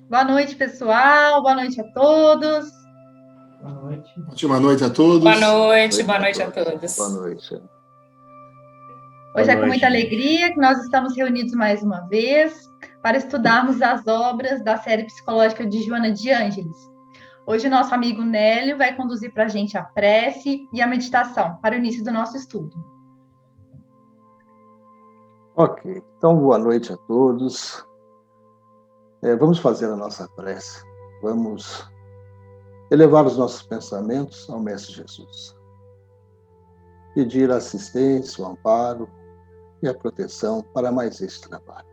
Boa noite, pessoal. Boa noite a todos. Boa noite. Ótima noite a todos. Boa noite a todos. Boa noite. Hoje Boa é com noite, muita gente. alegria que nós estamos reunidos mais uma vez para estudarmos as obras da série psicológica de Joana de Ângeles. Hoje, nosso amigo Nélio vai conduzir para a gente a prece e a meditação para o início do nosso estudo. Ok, então boa noite a todos. Vamos fazer a nossa prece. Vamos elevar os nossos pensamentos ao Mestre Jesus. Pedir a assistência, o amparo e a proteção para mais este trabalho.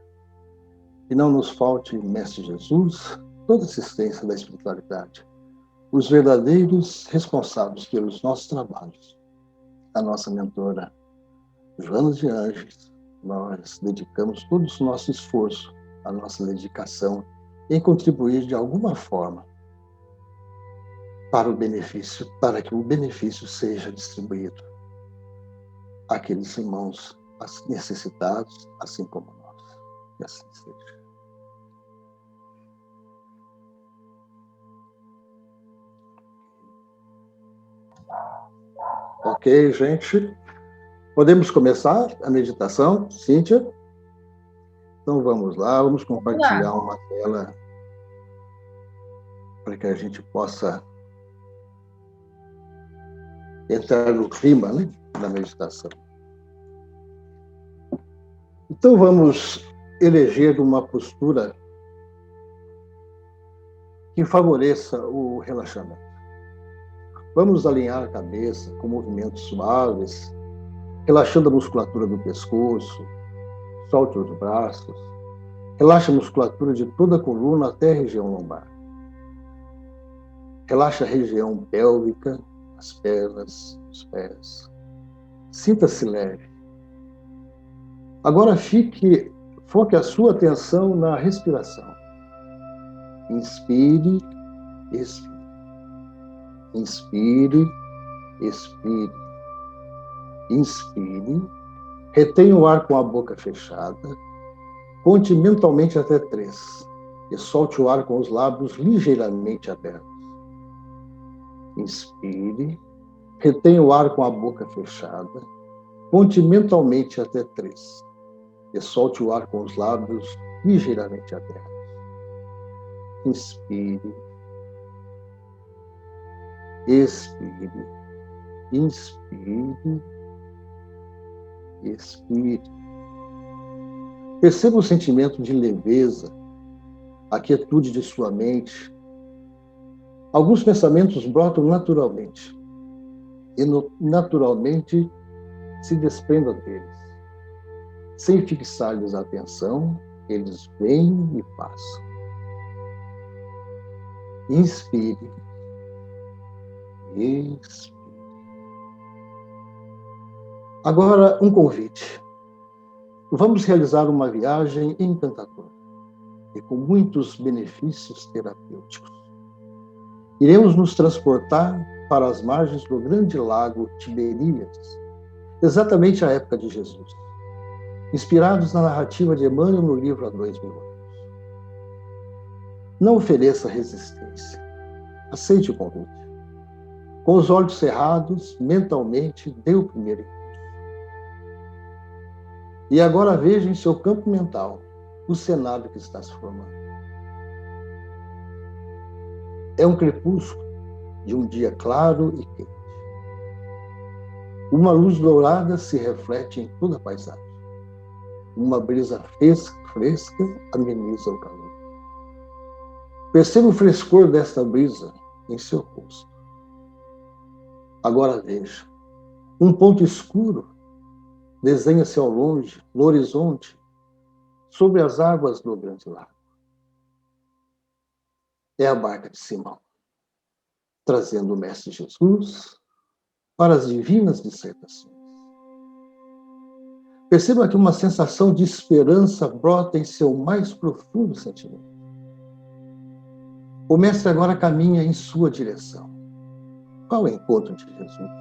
Que não nos falte, Mestre Jesus, toda assistência da espiritualidade, os verdadeiros responsáveis pelos nossos trabalhos. A nossa mentora, Joana de Ângeles, nós dedicamos todo o nosso esforço, a nossa dedicação em contribuir de alguma forma para o benefício, para que o benefício seja distribuído àqueles irmãos necessitados, assim como nós. Que assim seja. Ok, gente? Podemos começar a meditação, Cíntia? Então vamos lá, vamos compartilhar uma tela para que a gente possa entrar no clima, né, da meditação. Então vamos eleger uma postura que favoreça o relaxamento. Vamos alinhar a cabeça com movimentos suaves, relaxando a musculatura do pescoço, solte os braços, relaxa a musculatura de toda a coluna até a região lombar. Relaxa a região pélvica, as pernas, os pés. Sinta-se leve. Agora foque a sua atenção na respiração. Inspire, expire. Inspire, expire. Inspire. Retenha o ar com a boca fechada. Conte mentalmente até 3. E solte o ar com os lábios ligeiramente abertos. Inspire. Retenha o ar com a boca fechada. Conte mentalmente até 3. E solte o ar com os lábios ligeiramente abertos. Inspire. Expire. Inspire. Expire. Perceba o sentimento de leveza, a quietude de sua mente. Alguns pensamentos brotam naturalmente e naturalmente se desprendam deles. Sem fixar-lhes a atenção, eles vêm e passam. Inspire. Expire. Agora, um convite. Vamos realizar uma viagem encantadora e com muitos benefícios terapêuticos. Iremos nos transportar para as margens do grande lago Tiberíades, exatamente à época de Jesus, inspirados na narrativa de Emmanuel no livro Há 2000 anos. Não ofereça resistência. Aceite o convite. Com os olhos cerrados, mentalmente, dê o primeiro impulso. E agora veja em seu campo mental o cenário que está se formando. É um crepúsculo de um dia claro e quente. Uma luz dourada se reflete em toda a paisagem. Uma brisa fresca ameniza o calor. Perceba o frescor desta brisa em seu rosto. Agora veja, um ponto escuro desenha-se ao longe, no horizonte, sobre as águas do grande lago. É a barca de Simão, trazendo o Mestre Jesus para as divinas dissertações. Perceba que uma sensação de esperança brota em seu mais profundo sentimento. O Mestre agora caminha em sua direção. Qual é o encontro de Jesus?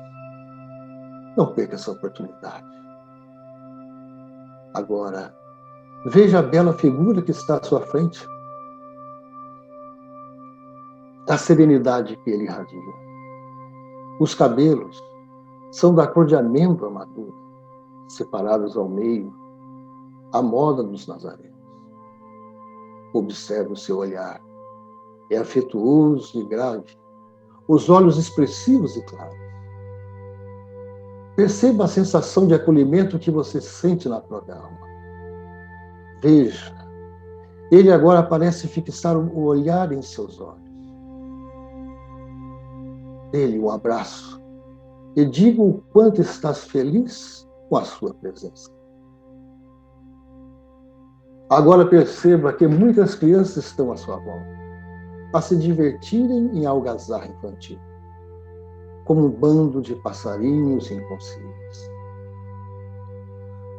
Não perca essa oportunidade. Agora, veja a bela figura que está à sua frente. a serenidade que ele irradia. Os cabelos são da cor de amêndoa madura, separados ao meio, à moda dos nazarenos. Observe o seu olhar. É afetuoso e grave, os olhos expressivos e claros. Perceba a sensação de acolhimento que você sente na própria alma. Veja, ele agora parece fixar o olhar em seus olhos. Dê-lhe um abraço e diga o quanto estás feliz com a sua presença. Agora perceba que muitas crianças estão à sua volta, a se divertirem em algazarra infantil, como um bando de passarinhos inconscientes.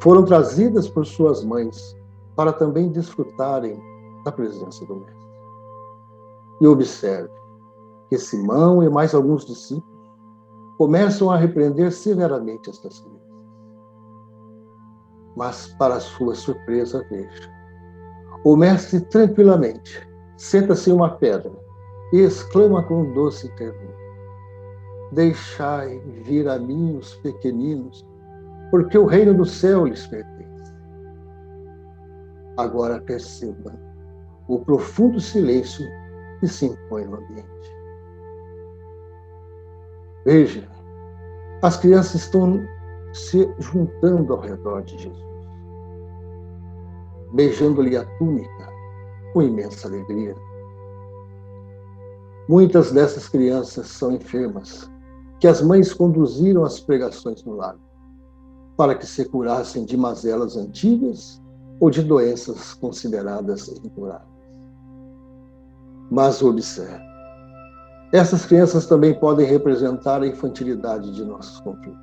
Foram trazidas por suas mães para também desfrutarem da presença do Mestre. E observe que Simão e mais alguns discípulos começam a repreender severamente estas crianças. Mas, para sua surpresa, veja, o Mestre tranquilamente senta-se em uma pedra e exclama com doce ternura: deixai vir a mim os pequeninos, porque o reino do céu lhes pertence. Agora perceba o profundo silêncio que se impõe no ambiente. Veja, as crianças estão se juntando ao redor de Jesus, beijando-lhe a túnica com imensa alegria. Muitas dessas crianças são enfermas, que as mães conduziram às pregações no lago, para que se curassem de mazelas antigas ou de doenças consideradas incuráveis. Mas observe, essas crianças também podem representar a infantilidade de nossos conflitos,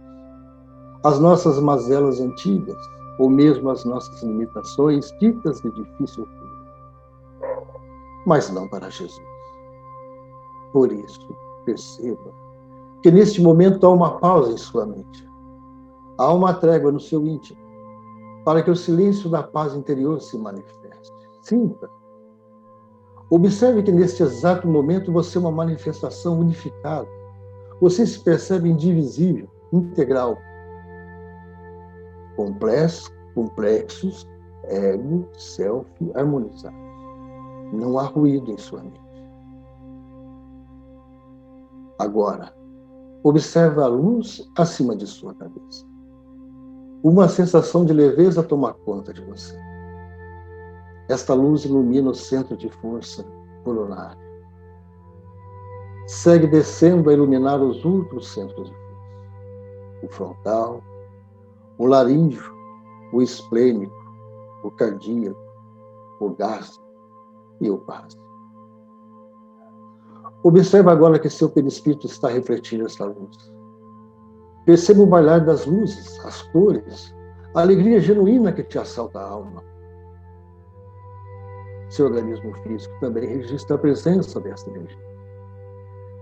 as nossas mazelas antigas, ou mesmo as nossas limitações ditas de difícil cura. Mas não para Jesus. Por isso, perceba que neste momento há uma pausa em sua mente. Há uma trégua no seu íntimo, para que o silêncio da paz interior se manifeste. Sinta. Observe que neste exato momento você é uma manifestação unificada. Você se percebe indivisível, integral. Complexos, ego, self, harmonizados. Não há ruído em sua mente. Agora, observe a luz acima de sua cabeça. Uma sensação de leveza toma conta de você. Esta luz ilumina o centro de força coronário. Segue descendo a iluminar os outros centros de força. O frontal, o laríngeo, o esplênico, o cardíaco, o gástrico e o básico. Observe agora que seu perispírito está refletindo esta luz. Perceba o bailar das luzes, as cores, a alegria genuína que te assalta a alma. Seu organismo físico também registra a presença desta energia,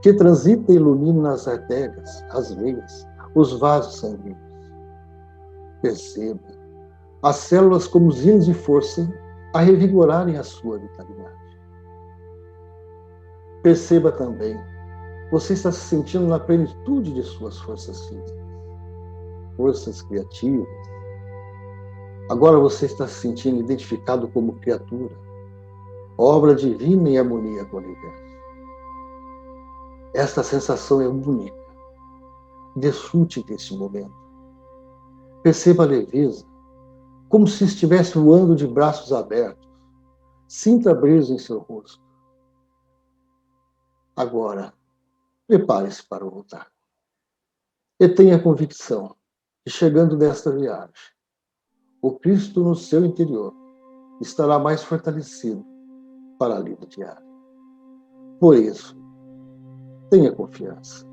que transita e ilumina as artérias, as veias, os vasos sanguíneos. Perceba as células como usinas de força a revigorarem a sua vitalidade. Perceba também, você está se sentindo na plenitude de suas forças físicas, forças criativas. Agora você está se sentindo identificado como criatura, obra divina em harmonia com o universo. Esta sensação é única. Desfrute desse momento. Perceba a leveza, como se estivesse voando de braços abertos. Sinta a brisa em seu rosto. Agora, prepare-se para voltar. E tenha a convicção que, chegando desta viagem, o Cristo no seu interior estará mais fortalecido para a lida diária. Por isso, tenha confiança.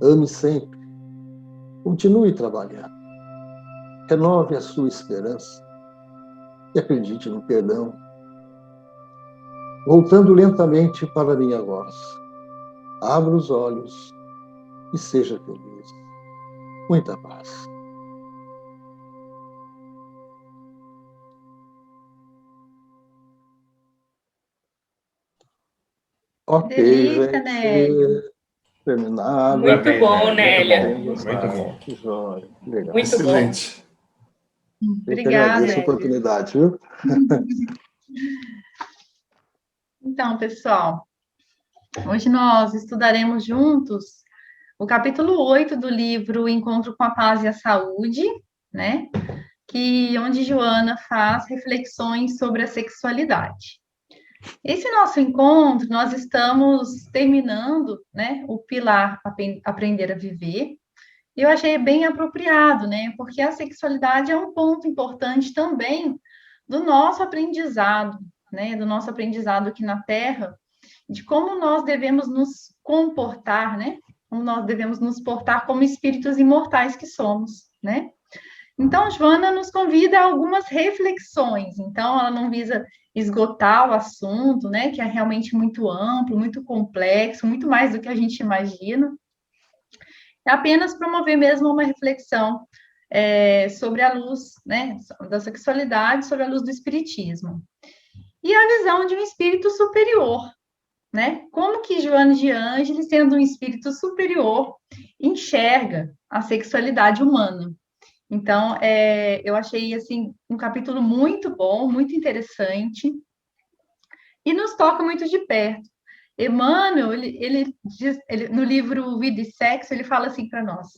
Ame sempre. Continue trabalhando. Renove a sua esperança e acredite no perdão. Voltando lentamente para a minha voz, abra os olhos e seja feliz. Muita paz. Ok, Delícia, gente. Nélio. Terminado. Muito bom, Espero que Nélia. tenham Muito gostado. bom. Que joia. Legal. Muito bom. Excelente. Eu que Obrigada, agradeço a Nélio. oportunidade, viu? Então, pessoal, hoje nós estudaremos juntos o capítulo 8 do livro Encontro com a Paz e a Saúde, né? Onde Joana faz reflexões sobre a sexualidade. Esse nosso encontro, nós estamos terminando, né, o pilar Aprender a Viver. E eu achei bem apropriado, né? Porque a sexualidade é um ponto importante também do nosso aprendizado, né? Do nosso aprendizado aqui na Terra, de como nós devemos nos comportar, né? Como nós devemos nos portar como espíritos imortais que somos, né? Então, Joana nos convida a algumas reflexões. Então, ela não visa esgotar o assunto, né? Que é realmente muito amplo, muito complexo, muito mais do que a gente imagina. É apenas promover mesmo uma reflexão sobre a luz, né? Da sexualidade, sobre a luz do espiritismo. E a visão de um espírito superior, né? Como que Joana de Ângeles, sendo um espírito superior, enxerga a sexualidade humana. Então, eu achei assim um capítulo muito bom, muito interessante, e nos toca muito de perto. Emmanuel, no livro Vida e Sexo, ele fala assim para nós: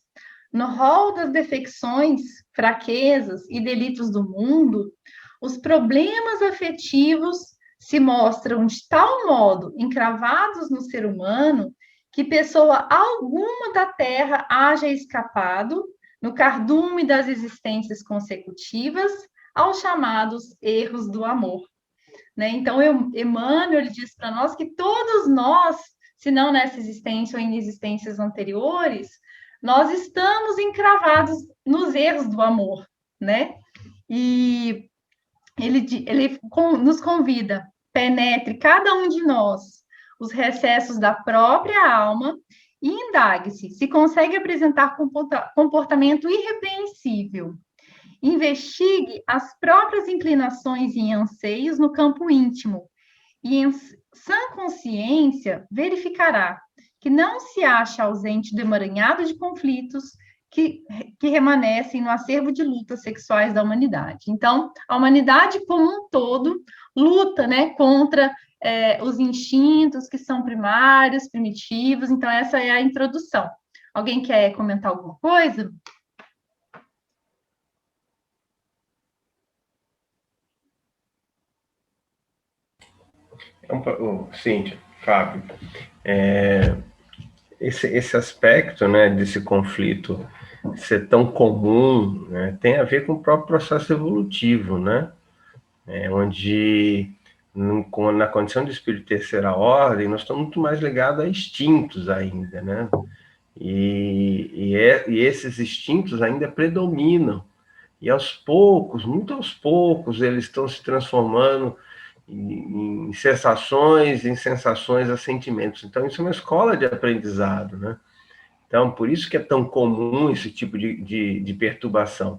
no rol das defecções, fraquezas e delitos do mundo, os problemas afetivos se mostram de tal modo encravados no ser humano que pessoa alguma da Terra haja escapado no cardume das existências consecutivas aos chamados erros do amor. Né? Então, Emmanuel ele diz para nós que todos nós, se não nessa existência ou em existências anteriores, nós estamos encravados nos erros do amor, né? E ele nos convida, penetre cada um de nós os recessos da própria alma e indague-se se consegue apresentar comportamento irrepreensível. Investigue as próprias inclinações e anseios no campo íntimo e, em sã consciência, verificará que não se acha ausente do emaranhado de conflitos que remanescem no acervo de lutas sexuais da humanidade. Então, a humanidade como um todo luta, né, contra os instintos que são primários, primitivos. Então, essa é a introdução. Alguém quer comentar alguma coisa? Cíntia, Fábio, esse aspecto, né, desse conflito ser tão comum, né, tem a ver com o próprio processo evolutivo, né, onde na condição de espírito de terceira ordem nós estamos muito mais ligados a instintos ainda, né, e esses instintos ainda predominam, e aos poucos, muito aos poucos, eles estão se transformando em sensações, em sensações a sentimentos. Então, isso é uma escola de aprendizado, né? Então, por isso que é tão comum esse tipo de perturbação.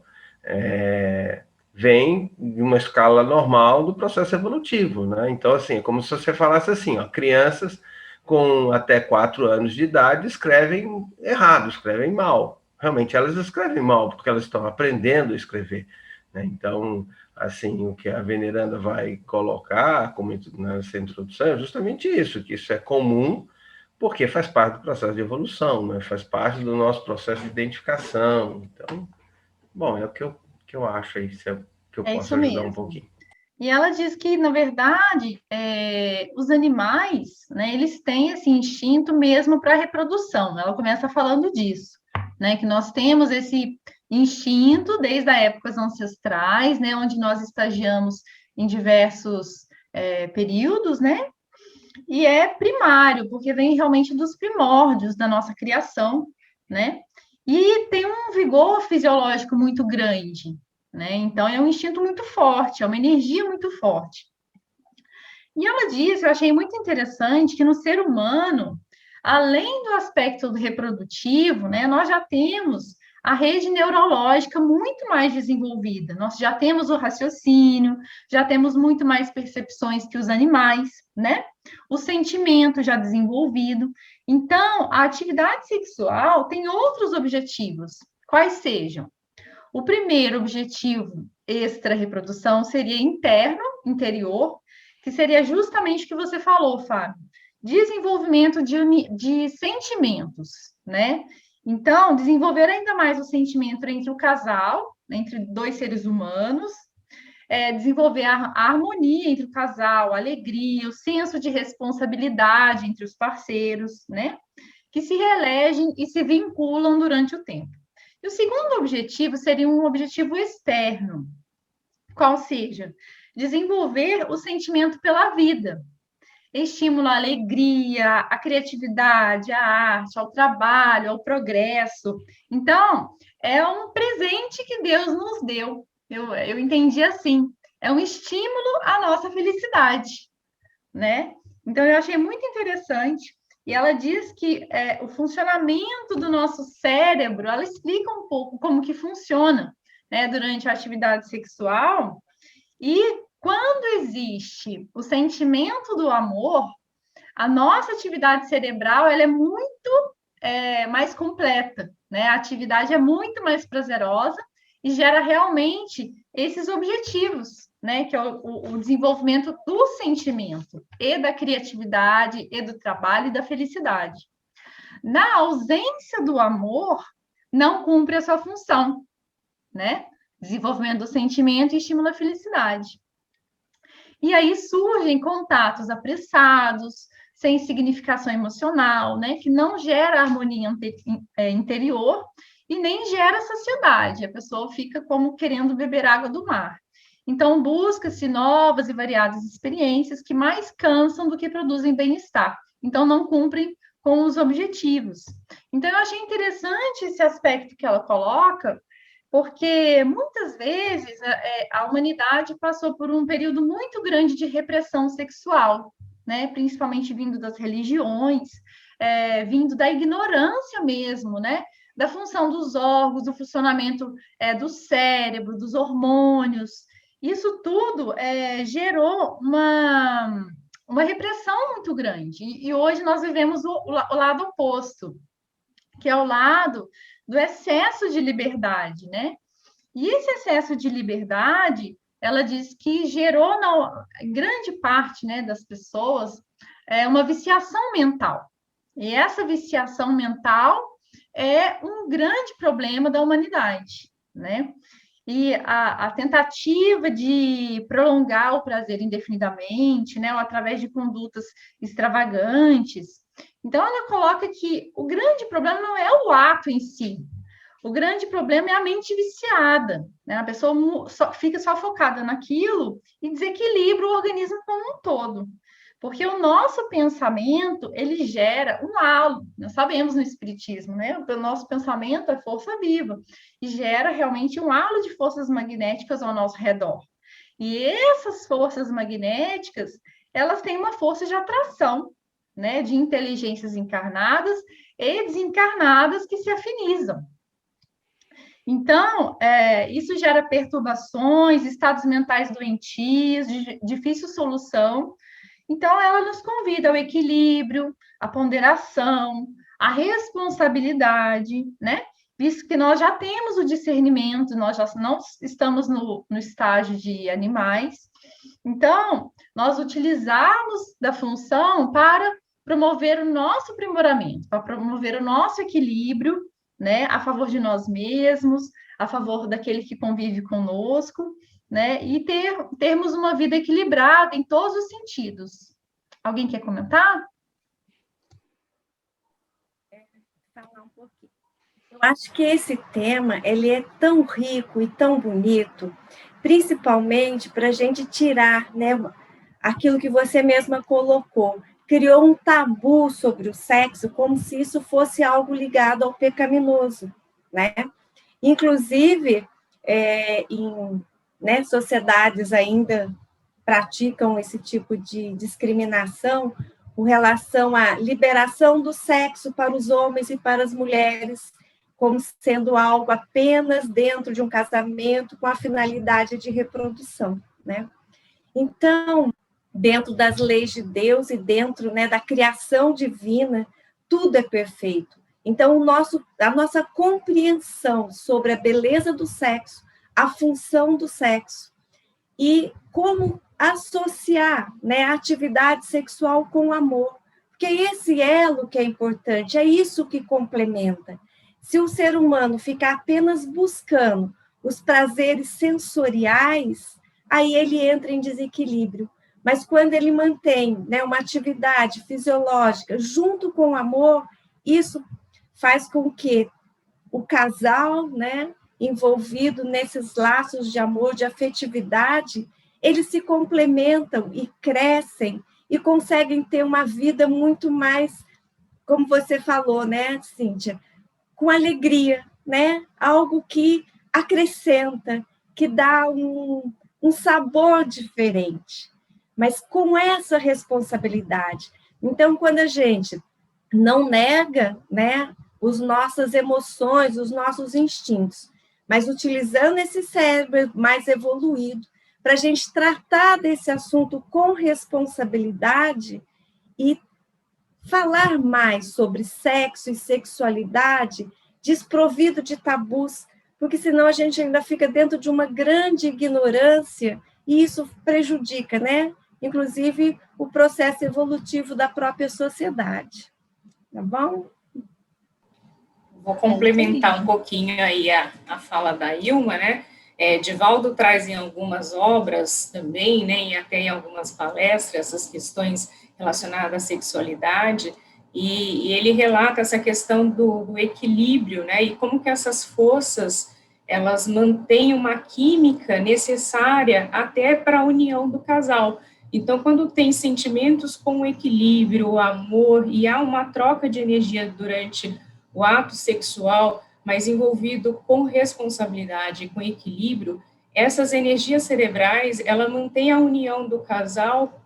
Vem de uma escala normal do processo evolutivo, né? Então, assim, é como se você falasse assim, ó, crianças com até 4 anos de idade escrevem errado, escrevem mal. Realmente, elas escrevem mal, porque elas estão aprendendo a escrever, né? Então, assim, o que a veneranda vai colocar como nessa introdução é justamente isso, que isso é comum, porque faz parte do processo de evolução, né? Faz parte do nosso processo de identificação. Então, bom, é o que eu acho aí, se é que eu posso ajudar um pouquinho. E ela diz que, na verdade, os animais, né, eles têm esse instinto mesmo para a reprodução. Ela começa falando disso, né, que nós temos esse instinto desde as épocas ancestrais, né, onde nós estagiamos em diversos períodos, né, e é primário, porque vem realmente dos primórdios da nossa criação, né, e tem um vigor fisiológico muito grande, né, então é um instinto muito forte, é uma energia muito forte. E ela disse, eu achei muito interessante, que no ser humano, além do aspecto reprodutivo, né, nós já temos a rede neurológica muito mais desenvolvida. Nós já temos o raciocínio, já temos muito mais percepções que os animais, né? o sentimento já desenvolvido. Então, a atividade sexual tem outros objetivos, quais sejam? O primeiro objetivo extra-reprodução seria interno, interior, que seria justamente o que você falou, Fábio. Desenvolvimento de sentimentos, né? Então, desenvolver ainda mais o sentimento entre o casal, entre dois seres humanos, desenvolver a harmonia entre o casal, a alegria, o senso de responsabilidade entre os parceiros, né? Que se reelegem e se vinculam durante o tempo. E o segundo objetivo seria um objetivo externo, qual seja, desenvolver o sentimento pela vida, estimula a alegria, a criatividade, a arte, ao trabalho, ao progresso. Então, é um presente que Deus nos deu. Eu entendi assim. É um estímulo à nossa felicidade, né? Então, eu achei muito interessante. E ela diz que o funcionamento do nosso cérebro, ela explica um pouco como que funciona, né, durante a atividade sexual. E quando existe o sentimento do amor, a nossa atividade cerebral ela é muito mais completa, né? A atividade é muito mais prazerosa e gera realmente esses objetivos, né? Que é o desenvolvimento do sentimento e da criatividade e do trabalho e da felicidade. Na ausência do amor, não cumpre a sua função, né? Desenvolvimento do sentimento e estimula a felicidade. E aí surgem contatos apressados, sem significação emocional, né? Que não gera harmonia interior e nem gera saciedade. A pessoa fica como querendo beber água do mar. Então, busca-se novas e variadas experiências que mais cansam do que produzem bem-estar. Então, não cumprem com os objetivos. Então, eu achei interessante esse aspecto que ela coloca, porque muitas vezes a humanidade passou por um período muito grande de repressão sexual, né? Principalmente vindo das religiões, vindo da ignorância mesmo, né? Da função dos órgãos, do funcionamento do cérebro, dos hormônios. Isso tudo gerou uma repressão muito grande. E hoje nós vivemos o lado oposto, que é o lado do excesso de liberdade, né? E esse excesso de liberdade, ela diz que gerou na grande parte, né, das pessoas uma viciação mental. E essa viciação mental é um grande problema da humanidade, né? E a tentativa de prolongar o prazer indefinidamente, né, ou através de condutas extravagantes. Então, ela coloca que o grande problema não é o ato em si, o grande problema é a mente viciada, né? A pessoa fica só focada naquilo e desequilibra o organismo como um todo. Porque o nosso pensamento, ele gera um halo, nós sabemos no espiritismo, né? O nosso pensamento é força viva e gera realmente um halo de forças magnéticas ao nosso redor. E essas forças magnéticas, elas têm uma força de atração, né? De inteligências encarnadas e desencarnadas que se afinizam. Então, isso gera perturbações, estados mentais doentios, de difícil solução. Então, ela nos convida ao equilíbrio, à ponderação, à responsabilidade, né? Visto que nós já temos o discernimento, nós já não estamos no estágio de animais. Então, nós utilizarmos da função para promover o nosso aprimoramento, para promover o nosso equilíbrio, né, a favor de nós mesmos, a favor daquele que convive conosco, né, e termos uma vida equilibrada em todos os sentidos. Alguém quer comentar? Falar um pouquinho. Eu acho que esse tema ele é tão rico e tão bonito, principalmente para a gente tirar, né, aquilo que você mesma colocou. Criou um tabu sobre o sexo, como se isso fosse algo ligado ao pecaminoso, né? Inclusive, em sociedades ainda praticam esse tipo de discriminação com relação à liberação do sexo para os homens e para as mulheres, como sendo algo apenas dentro de um casamento com a finalidade de reprodução, né? Então, dentro das leis de Deus e dentro, né, da criação divina, tudo é perfeito. Então, a nossa compreensão sobre a beleza do sexo, a função do sexo e como associar, né, a atividade sexual com o amor, porque esse elo que é importante, é isso que complementa. Se o ser humano ficar apenas buscando os prazeres sensoriais, aí ele entra em desequilíbrio. Mas quando ele mantém, né, uma atividade fisiológica junto com o amor, isso faz com que o casal, né, envolvido nesses laços de amor, de afetividade, eles se complementam e crescem e conseguem ter uma vida muito mais, como você falou, né, Cíntia, com alegria, né? Algo que acrescenta, que dá um sabor diferente, mas com essa responsabilidade. Então, quando a gente não nega, né, as nossas emoções, os nossos instintos, mas utilizando esse cérebro mais evoluído para a gente tratar desse assunto com responsabilidade e falar mais sobre sexo e sexualidade, desprovido de tabus, porque senão a gente ainda fica dentro de uma grande ignorância e isso prejudica, né? Inclusive o processo evolutivo da própria sociedade. Tá bom? Vou complementar um pouquinho aí a fala da Ilma, né? Divaldo traz em algumas obras também, né, e até em algumas palestras, essas questões relacionadas à sexualidade, e ele relata essa questão do equilíbrio, né, e como que essas forças, elas mantêm uma química necessária até para a união do casal. Então, quando tem sentimentos com equilíbrio, amor, e há uma troca de energia durante o ato sexual, mas envolvido com responsabilidade e com equilíbrio, essas energias cerebrais, ela mantém a união do casal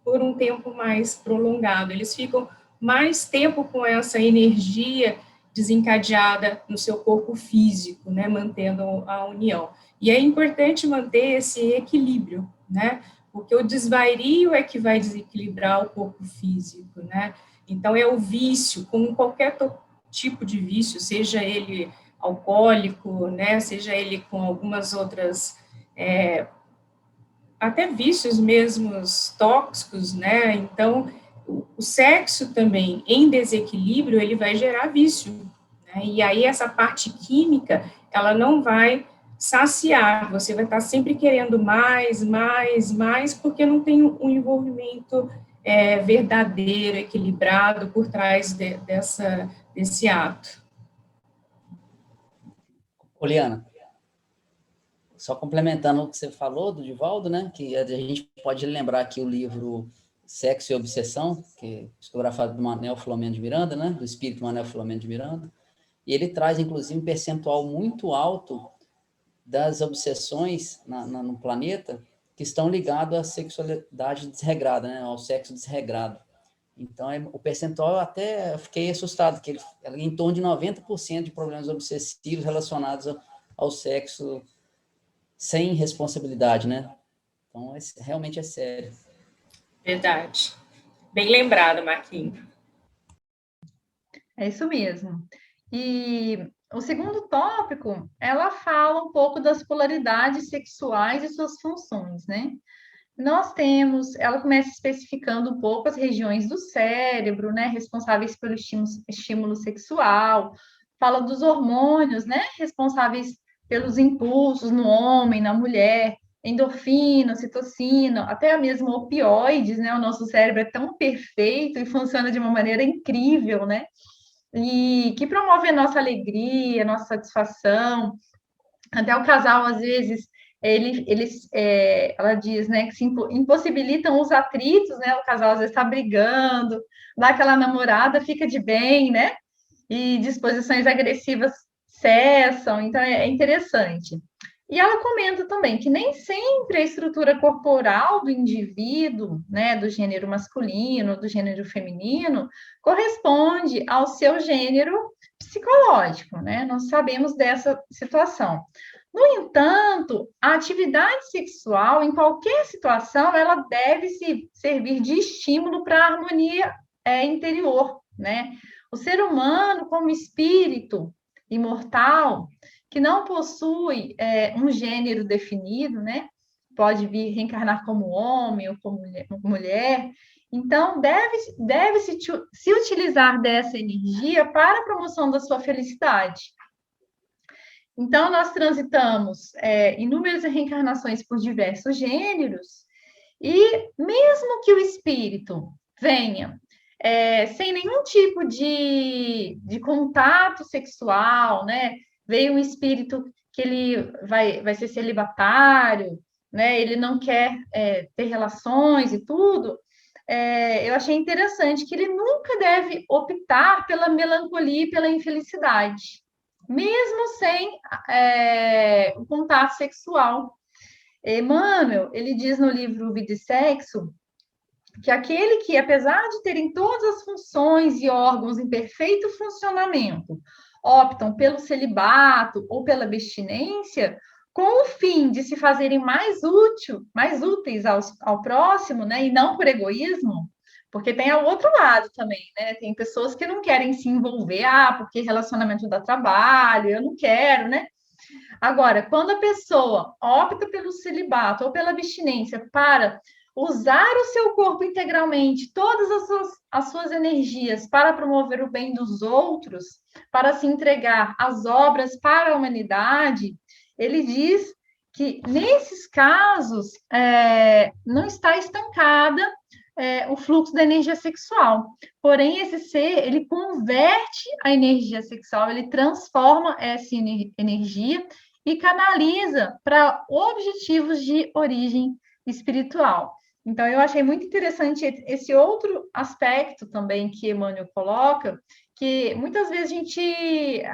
por um tempo mais prolongado. Eles ficam mais tempo com essa energia desencadeada no seu corpo físico, né, mantendo a união. E é importante manter esse equilíbrio, né, porque o desvario é que vai desequilibrar o corpo físico, né. Então, é o vício, como qualquer tipo de vício, seja ele alcoólico, né, seja ele com algumas outras, até vícios mesmos tóxicos, né, então o sexo também em desequilíbrio, ele vai gerar vício, né, e aí essa parte química, ela não vai saciar, você vai estar sempre querendo mais, porque não tem um envolvimento verdadeiro, equilibrado por trás desse ato. Poliana, só complementando o que você falou do Divaldo, né, que a gente pode lembrar aqui o livro Sexo e Obsessão, que é psicografado do Manuel Filomeno de Miranda, né, do espírito Manuel Filomeno de Miranda, e ele traz, inclusive, um percentual muito alto das obsessões no planeta que estão ligadas à sexualidade desregrada, né, ao sexo desregrado. Então, o percentual, até fiquei assustado, que ele em torno de 90% de problemas obsessivos relacionados ao sexo sem responsabilidade, né? Então, realmente é sério. Verdade. Bem lembrado, Marquinhos. É isso mesmo. E o segundo tópico, ela fala um pouco das polaridades sexuais e suas funções, né? Ela começa especificando um pouco as regiões do cérebro, né, responsáveis pelo estímulo sexual, fala dos hormônios, né, responsáveis pelos impulsos no homem, na mulher, endorfina, ocitocina, até mesmo opioides, né, o nosso cérebro é tão perfeito e funciona de uma maneira incrível, né, e que promove a nossa alegria, a nossa satisfação, até o casal, às vezes, ela diz, né, que se impossibilitam os atritos, né, o casal às vezes está brigando, dá aquela namorada, fica de bem, né, e disposições agressivas cessam, então é interessante. E ela comenta também que nem sempre a estrutura corporal do indivíduo, né, do gênero masculino, do gênero feminino, corresponde ao seu gênero psicológico, né? Nós sabemos dessa situação. No entanto, a atividade sexual, em qualquer situação, ela deve se servir de estímulo para a harmonia interior, né? O ser humano, como espírito imortal, que não possui um gênero definido, né? Pode vir reencarnar como homem ou como mulher. Então, deve se utilizar dessa energia para a promoção da sua felicidade. Então, nós transitamos inúmeras reencarnações por diversos gêneros, e mesmo que o espírito venha sem nenhum tipo de contato sexual, né? Veio um espírito que ele vai ser celibatário, né? Ele não quer ter relações e tudo. Eu achei interessante que ele nunca deve optar pela melancolia e pela infelicidade, mesmo sem o contato sexual. Emmanuel, ele diz no livro Vida e Sexo, que aquele que, apesar de terem todas as funções e órgãos em perfeito funcionamento, optam pelo celibato ou pela abstinência, com o fim de se fazerem mais úteis ao próximo, né, e não por egoísmo, porque tem o outro lado também, né? Tem pessoas que não querem se envolver, porque relacionamento dá trabalho, eu não quero, né? Agora, quando a pessoa opta pelo celibato ou pela abstinência para usar o seu corpo integralmente, todas as suas energias para promover o bem dos outros, para se entregar às obras para a humanidade, ele diz que, nesses casos, não está estancada o fluxo da energia sexual. Porém, esse ser, ele converte a energia sexual, ele transforma essa energia e canaliza para objetivos de origem espiritual. Então, eu achei muito interessante esse outro aspecto também que Emmanuel coloca, que muitas vezes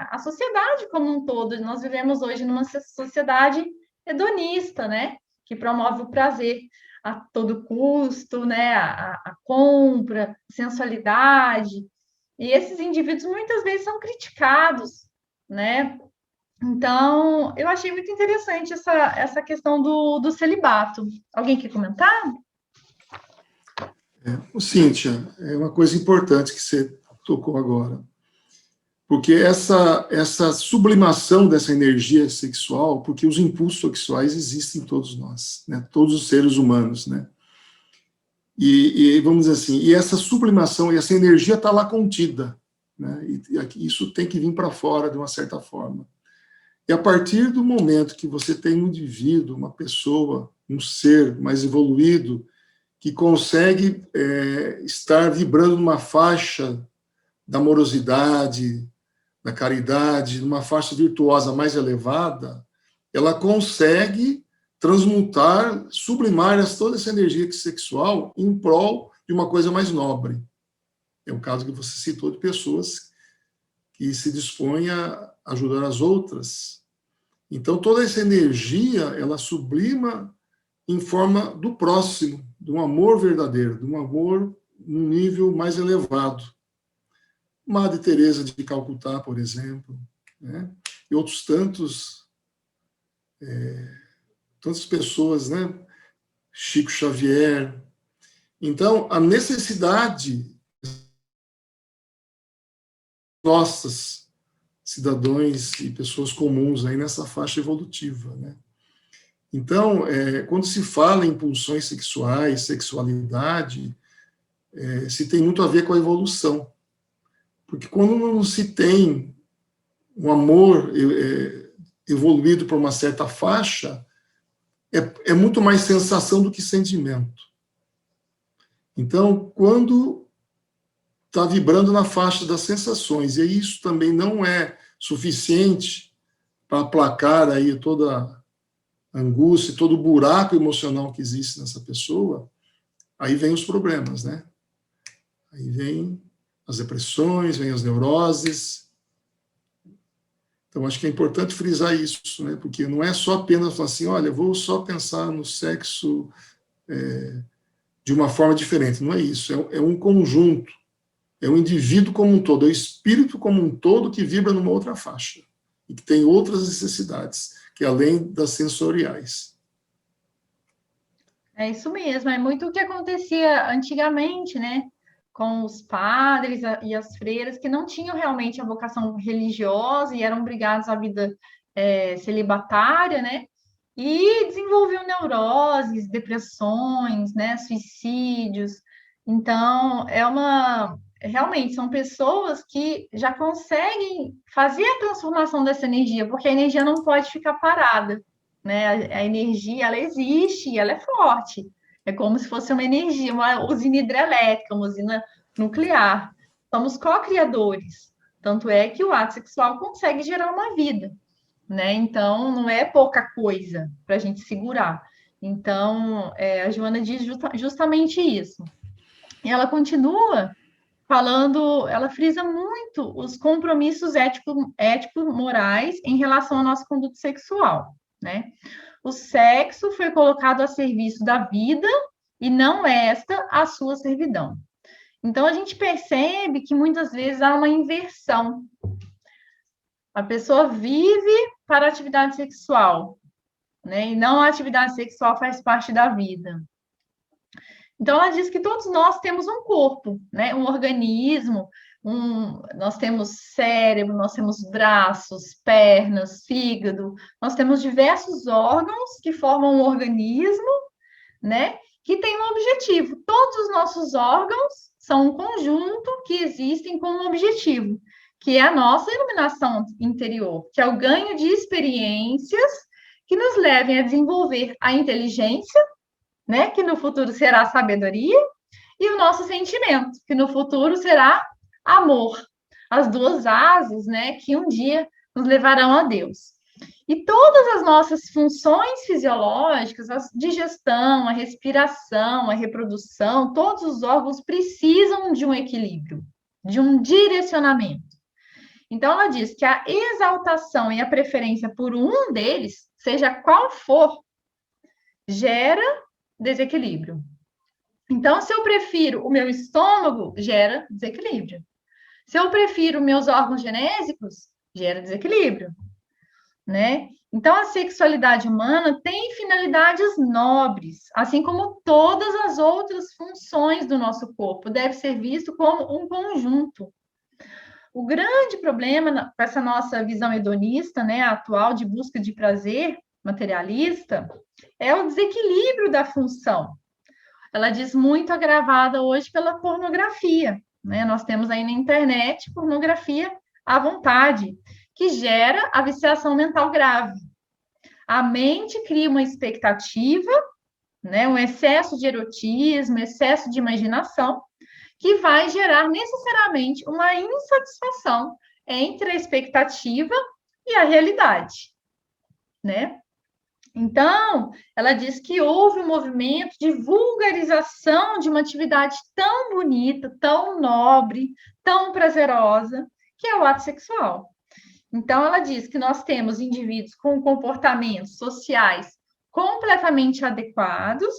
a sociedade como um todo, nós vivemos hoje numa sociedade hedonista, né? Que promove o prazer a todo custo, né? A compra, sensualidade. E esses indivíduos muitas vezes são criticados, né? Então, eu achei muito interessante essa questão do celibato. Alguém quer comentar? Cíntia, é uma coisa importante que você tocou agora, porque essa sublimação dessa energia sexual, porque os impulsos sexuais existem em todos nós, né? Todos os seres humanos, né? E vamos dizer assim, e essa sublimação, e essa energia está lá contida, né? E isso tem que vir para fora de uma certa forma. E a partir do momento que você tem um indivíduo, uma pessoa, um ser mais evoluído, que consegue estar vibrando numa faixa da amorosidade, da caridade, numa faixa virtuosa mais elevada, ela consegue transmutar, sublimar toda essa energia sexual em prol de uma coisa mais nobre. É o caso que você citou de pessoas que se dispõem a ajudar as outras. Então, toda essa energia, ela sublima em forma do próximo, de um amor verdadeiro, de um amor num nível mais elevado. Madre Teresa de Calcutá, por exemplo, né? E outros tantas pessoas, né? Chico Xavier. Então, a necessidade nossas cidadãos e pessoas comuns aí nessa faixa evolutiva, né? Então, quando se fala em pulsões sexuais, sexualidade, se tem muito a ver com a evolução. Porque quando não se tem um amor evoluído para uma certa faixa, é muito mais sensação do que sentimento. Então, quando está vibrando na faixa das sensações, e isso também não é suficiente para aplacar aí toda a angústia, todo o buraco emocional que existe nessa pessoa, aí vem os problemas, né? Aí vem as depressões, vem as neuroses. Então, acho que é importante frisar isso, né? Porque não é só apenas falar assim, olha, vou só pensar no sexo de uma forma diferente. Não é isso, é um conjunto, é um indivíduo como um todo, é o espírito como um todo que vibra numa outra faixa e que tem outras necessidades, que além das sensoriais. É isso mesmo, é muito o que acontecia antigamente, né? Com os padres e as freiras que não tinham realmente a vocação religiosa e eram obrigados à vida celibatária, né? E desenvolviam neuroses, depressões, né? Suicídios. Então, realmente são pessoas que já conseguem fazer a transformação dessa energia, porque a energia não pode ficar parada, né? A energia, ela existe e ela é forte. É como se fosse uma energia, uma usina hidrelétrica, uma usina nuclear. Somos co-criadores. Tanto é que o ato sexual consegue gerar uma vida, né? Então, não é pouca coisa para a gente segurar. Então, a Joana diz justamente isso. E ela continua falando, ela frisa muito os compromissos ético-morais em relação à nossa conduta sexual, né? O sexo foi colocado a serviço da vida e não esta a sua servidão. Então, a gente percebe que muitas vezes há uma inversão. A pessoa vive para a atividade sexual, né? E não a atividade sexual faz parte da vida. Então, ela diz que todos nós temos um corpo, né? Um organismo, nós temos cérebro, nós temos braços, pernas, fígado, nós temos diversos órgãos que formam um organismo, né? Que tem um objetivo. Todos os nossos órgãos são um conjunto que existem com um objetivo, que é a nossa iluminação interior, que é o ganho de experiências que nos levem a desenvolver a inteligência, né, que no futuro será sabedoria, e o nosso sentimento, que no futuro será amor. As duas asas, né, que um dia nos levarão a Deus. E todas as nossas funções fisiológicas, a digestão, a respiração, a reprodução, todos os órgãos precisam de um equilíbrio, de um direcionamento. Então, ela diz que a exaltação e a preferência por um deles, seja qual for, gera desequilíbrio. Então, se eu prefiro o meu estômago, gera desequilíbrio. Se eu prefiro meus órgãos genésicos, gera desequilíbrio, né? Então, a sexualidade humana tem finalidades nobres, assim como todas as outras funções do nosso corpo, deve ser visto como um conjunto. O grande problema com essa nossa visão hedonista, né, atual de busca de prazer materialista, é o desequilíbrio da função. Ela diz muito agravada hoje pela pornografia, né? Nós temos aí na internet pornografia à vontade, que gera a viciação mental grave. A mente cria uma expectativa, né, um excesso de erotismo, excesso de imaginação, que vai gerar necessariamente uma insatisfação entre a expectativa e a realidade, né? Então, ela diz que houve um movimento de vulgarização de uma atividade tão bonita, tão nobre, tão prazerosa, que é o ato sexual. Então, ela diz que nós temos indivíduos com comportamentos sociais completamente adequados,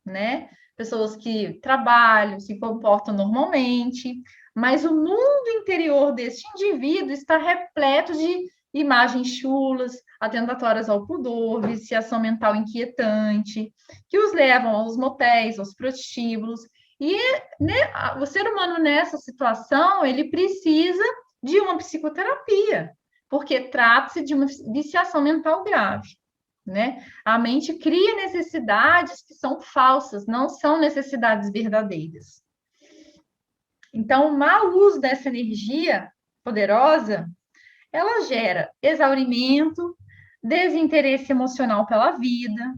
né? Pessoas que trabalham, se comportam normalmente, mas o mundo interior deste indivíduo está repleto de imagens chulas, atentatórias ao pudor, viciação mental inquietante, que os levam aos motéis, aos prostíbulos. E, né, o ser humano nessa situação, ele precisa de uma psicoterapia, porque trata-se de uma viciação mental grave, né? A mente cria necessidades que são falsas, não são necessidades verdadeiras. Então, o mau uso dessa energia poderosa, ela gera exaurimento, desinteresse emocional pela vida,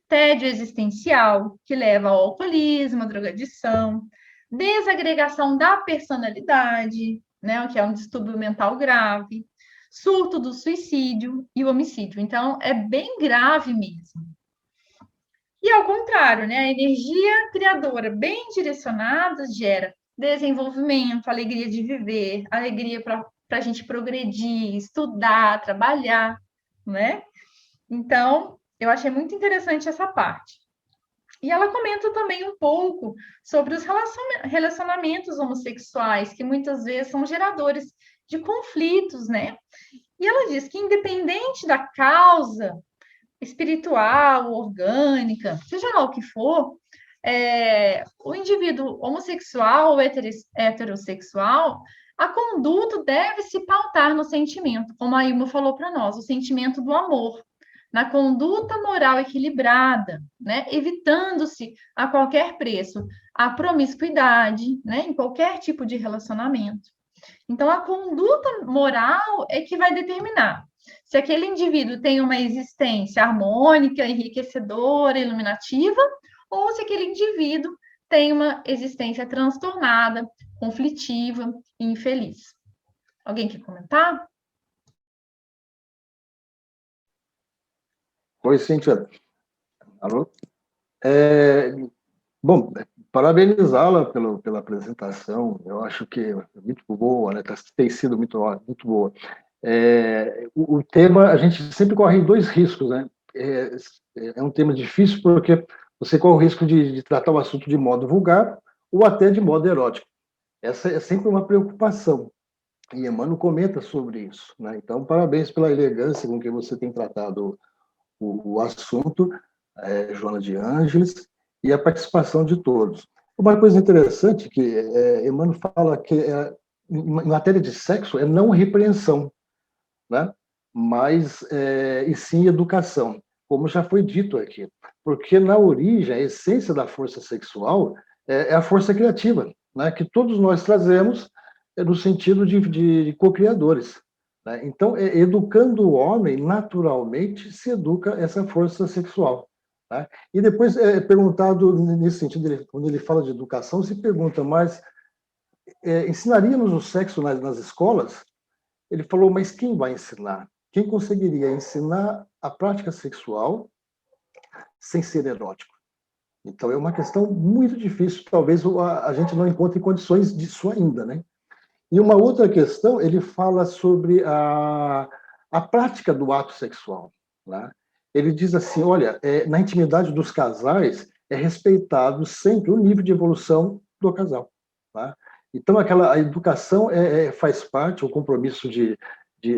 tédio existencial, que leva ao alcoolismo, à drogadição, desagregação da personalidade, né, o que é um distúrbio mental grave, surto do suicídio e o homicídio. Então, é bem grave mesmo. E ao contrário, né, a energia criadora bem direcionada gera desenvolvimento, alegria de viver, alegria para a gente progredir, estudar, trabalhar, né? Então, eu achei muito interessante essa parte. E ela comenta também um pouco sobre os relacionamentos homossexuais, que muitas vezes são geradores de conflitos, né? E ela diz que, independente da causa espiritual, orgânica, seja lá o que for, o indivíduo homossexual ou heterossexual, a conduta deve se pautar no sentimento, como a Ilma falou para nós, o sentimento do amor, na conduta moral equilibrada, né? Evitando-se a qualquer preço a promiscuidade, né? Em qualquer tipo de relacionamento. Então, a conduta moral é que vai determinar se aquele indivíduo tem uma existência harmônica, enriquecedora, iluminativa, ou se aquele indivíduo tem uma existência transtornada, conflitiva e infeliz. Alguém quer comentar? Oi, Cíntia. Alô? Bom, parabenizá-la pela apresentação. Eu acho que é muito boa, né? Tem sido muito boa. O tema, a gente sempre corre em dois riscos, né? É um tema difícil porque você corre o risco de tratar o assunto de modo vulgar ou até de modo erótico. Essa é sempre uma preocupação. E Emmanuel comenta sobre isso, né? Então, parabéns pela elegância com que você tem tratado o assunto, Joana de Ângeles, e a participação de todos. Uma coisa interessante que Emmanuel fala que em matéria de sexo é não repreensão, né? Mas e sim educação, como já foi dito aqui, porque na origem a essência da força sexual é a força criativa, né? Que todos nós trazemos no sentido de co-criadores, né? Então, educando o homem, naturalmente se educa essa força sexual. Né? E depois perguntado nesse sentido, quando ele fala de educação, se pergunta, mas ensinaríamos o sexo nas escolas? Ele falou, mas quem vai ensinar? Quem conseguiria ensinar a prática sexual sem ser erótico? Então, é uma questão muito difícil, talvez a gente não encontre condições disso ainda, né? E uma outra questão, ele fala sobre a prática do ato sexual, né? Ele diz assim, olha, na intimidade dos casais é respeitado sempre o nível de evolução do casal, tá? Então, a educação faz parte, o compromisso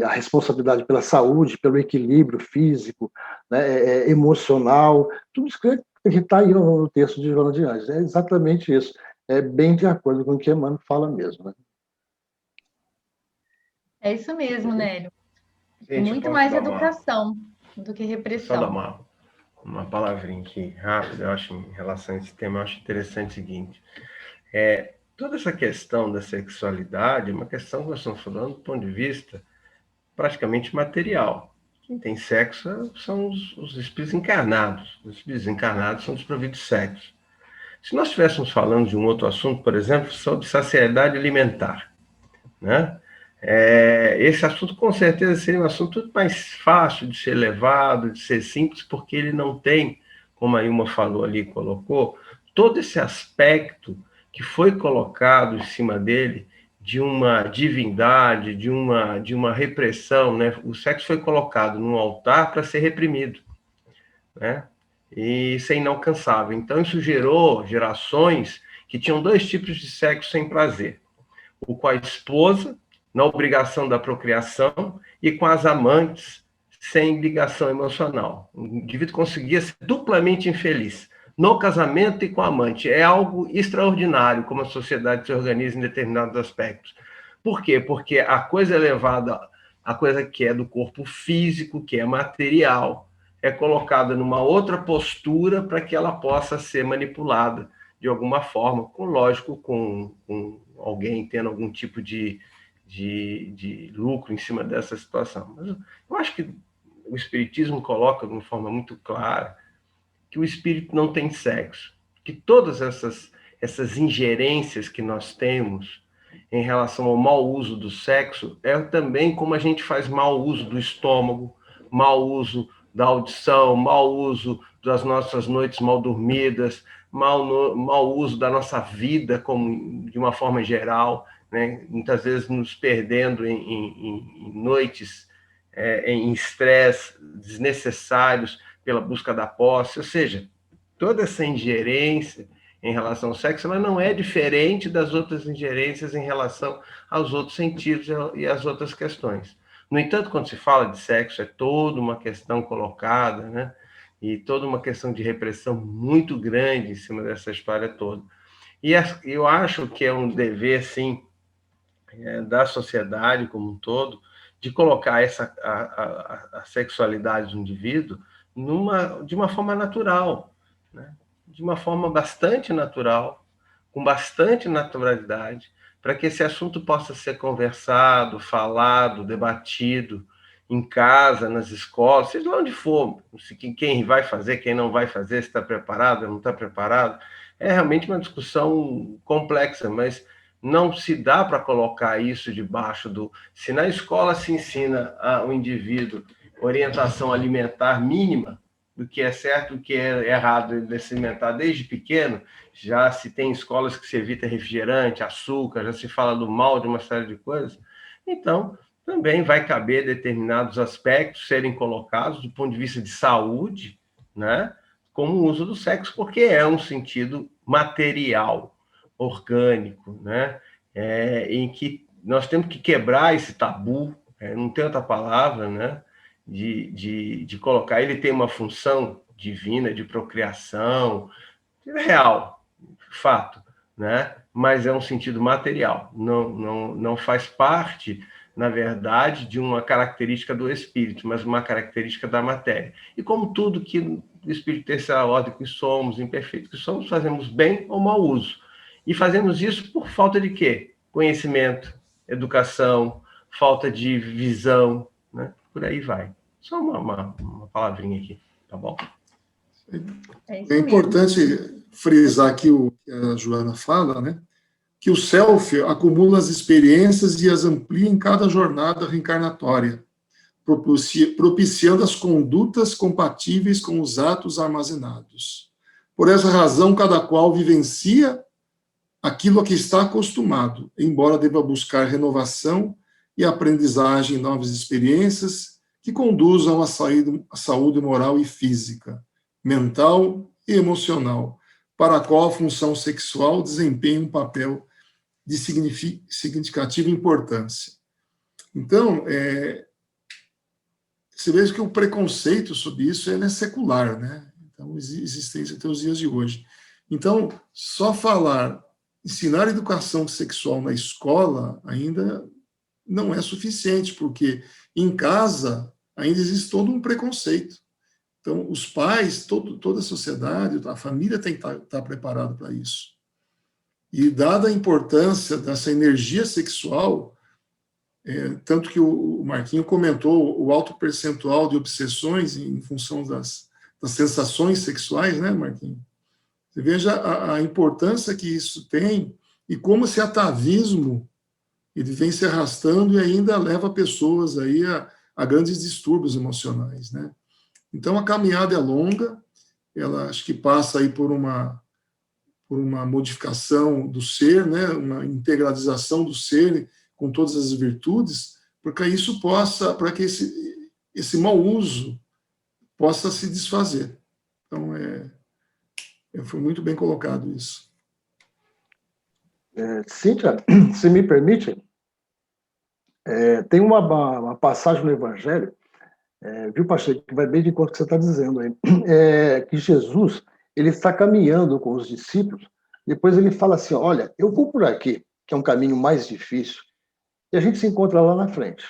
a responsabilidade pela saúde, pelo equilíbrio físico, né, emocional, tudo isso que está aí no texto de Joana de Ângeles. É exatamente isso. É bem de acordo com o que Emmanuel fala mesmo, né? É isso mesmo, Nélio. Gente, muito mais educação do que repressão. Só dar uma palavrinha aqui rápida, eu acho, em relação a esse tema, eu acho interessante o seguinte. Toda essa questão da sexualidade é uma questão que nós estamos falando do ponto de vista praticamente material. Quem tem sexo são os espíritos encarnados. Os espíritos encarnados são desprovidos de sexo. Se nós estivéssemos falando de um outro assunto, por exemplo, sobre saciedade alimentar, né? Esse assunto com certeza seria um assunto muito mais fácil de ser levado, de ser simples, porque ele não tem, como a Ilma falou ali, colocou, todo esse aspecto que foi colocado em cima dele, de uma divindade, de uma repressão, né? O sexo foi colocado no altar para ser reprimido, né? E ser inalcançável. Então, isso gerou gerações que tinham dois tipos de sexo sem prazer. O com a esposa, na obrigação da procriação, e com as amantes, sem ligação emocional. O indivíduo conseguia ser duplamente infeliz, no casamento e com a amante. É algo extraordinário como a sociedade se organiza em determinados aspectos. Por quê? Porque a coisa elevada, a coisa que é do corpo físico, que é material, é colocada numa outra postura para que ela possa ser manipulada de alguma forma, lógico, com alguém tendo algum tipo de lucro em cima dessa situação. Mas eu acho que o Espiritismo coloca de uma forma muito clara que o espírito não tem sexo, que todas essas ingerências que nós temos em relação ao mau uso do sexo é também como a gente faz mau uso do estômago, mau uso da audição, mau uso das nossas noites mal dormidas, mau uso da nossa vida como, de uma forma geral, né? Muitas vezes nos perdendo em noites, em estresse desnecessários pela busca da posse, ou seja, toda essa ingerência em relação ao sexo, ela não é diferente das outras ingerências em relação aos outros sentidos e às outras questões. No entanto, quando se fala de sexo, é toda uma questão colocada, né? E toda uma questão de repressão muito grande em cima dessa história toda. E eu acho que é um dever, sim, da sociedade como um todo, de colocar a sexualidade do indivíduo de uma forma natural, né? De uma forma bastante natural, com bastante naturalidade, para que esse assunto possa ser conversado, falado, debatido em casa, nas escolas, seja lá onde for, quem vai fazer, quem não vai fazer, se está preparado, não está preparado. É realmente uma discussão complexa, mas não se dá para colocar isso debaixo do... Se na escola se ensina ao indivíduo orientação alimentar mínima, do que é certo e do que é errado ele se alimentar desde pequeno, já se tem escolas que se evita refrigerante, açúcar, já se fala do mal de uma série de coisas, então também vai caber determinados aspectos serem colocados do ponto de vista de saúde, né, como o uso do sexo, porque é um sentido material, orgânico, né, em que nós temos que quebrar esse tabu, não tem outra palavra, né, de colocar. Ele tem uma função divina de procriação, real, fato, né? Mas é um sentido material, não faz parte, na verdade, de uma característica do espírito, mas uma característica da matéria. E como tudo que do espírito terceira ordem que somos, imperfeitos que somos, fazemos bem ou mau uso. E fazemos isso por falta de quê? Conhecimento, educação, falta de visão, né? Por aí vai. Só uma palavrinha aqui, tá bom? É importante frisar aqui o que a Joana fala, né? Que o self acumula as experiências e as amplia em cada jornada reencarnatória, propiciando as condutas compatíveis com os atos armazenados. Por essa razão, cada qual vivencia aquilo a que está acostumado, embora deva buscar renovação e aprendizagem em novas experiências que conduzam à saúde moral e física, mental e emocional, para a qual a função sexual desempenha um papel de significativa importância. Então, você veja que o preconceito sobre isso é secular, né? Então, existe até os dias de hoje. Então, só ensinar educação sexual na escola ainda não é suficiente, porque em casa ainda existe todo um preconceito. Então, os pais, toda a sociedade, a família tem que estar preparado para isso. E dada a importância dessa energia sexual, tanto que o Marquinho comentou o alto percentual de obsessões em função das sensações sexuais, né, Marquinho? Você veja a importância que isso tem e como esse atavismo ele vem se arrastando e ainda leva pessoas aí a grandes distúrbios emocionais, né? Então, a caminhada é longa, ela acho que passa aí por uma modificação do ser, né? Uma integralização do ser com todas as virtudes, para que esse mau uso possa se desfazer. Então, foi muito bem colocado isso. Cíntia, se me permite, tem uma passagem no Evangelho, viu, Pacheco, que vai bem de encontro com o que você está dizendo aí, que Jesus ele está caminhando com os discípulos, depois ele fala assim, olha, eu vou por aqui, que é um caminho mais difícil, e a gente se encontra lá na frente.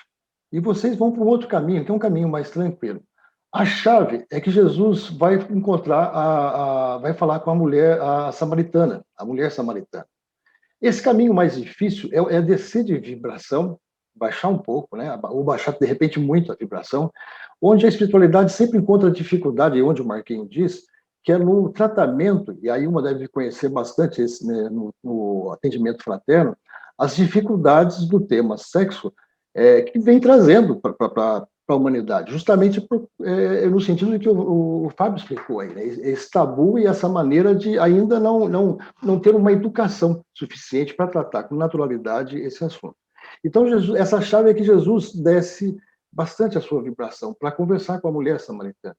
E vocês vão para o outro caminho, que é um caminho mais tranquilo. A chave é que Jesus vai vai falar com a mulher samaritana, a mulher samaritana. Esse caminho mais difícil é descer de vibração, baixar um pouco, né? Ou baixar, de repente, muito a vibração, onde a espiritualidade sempre encontra dificuldade, onde o Marquinhos diz, que é no tratamento, e aí uma deve conhecer bastante esse, né, no atendimento fraterno, as dificuldades do tema sexo que vem trazendo para a humanidade, justamente no sentido de que o Fábio explicou aí, né? Esse tabu e essa maneira de ainda não ter uma educação suficiente para tratar com naturalidade esse assunto. Então, essa chave é que Jesus desce bastante a sua vibração para conversar com a mulher samaritana.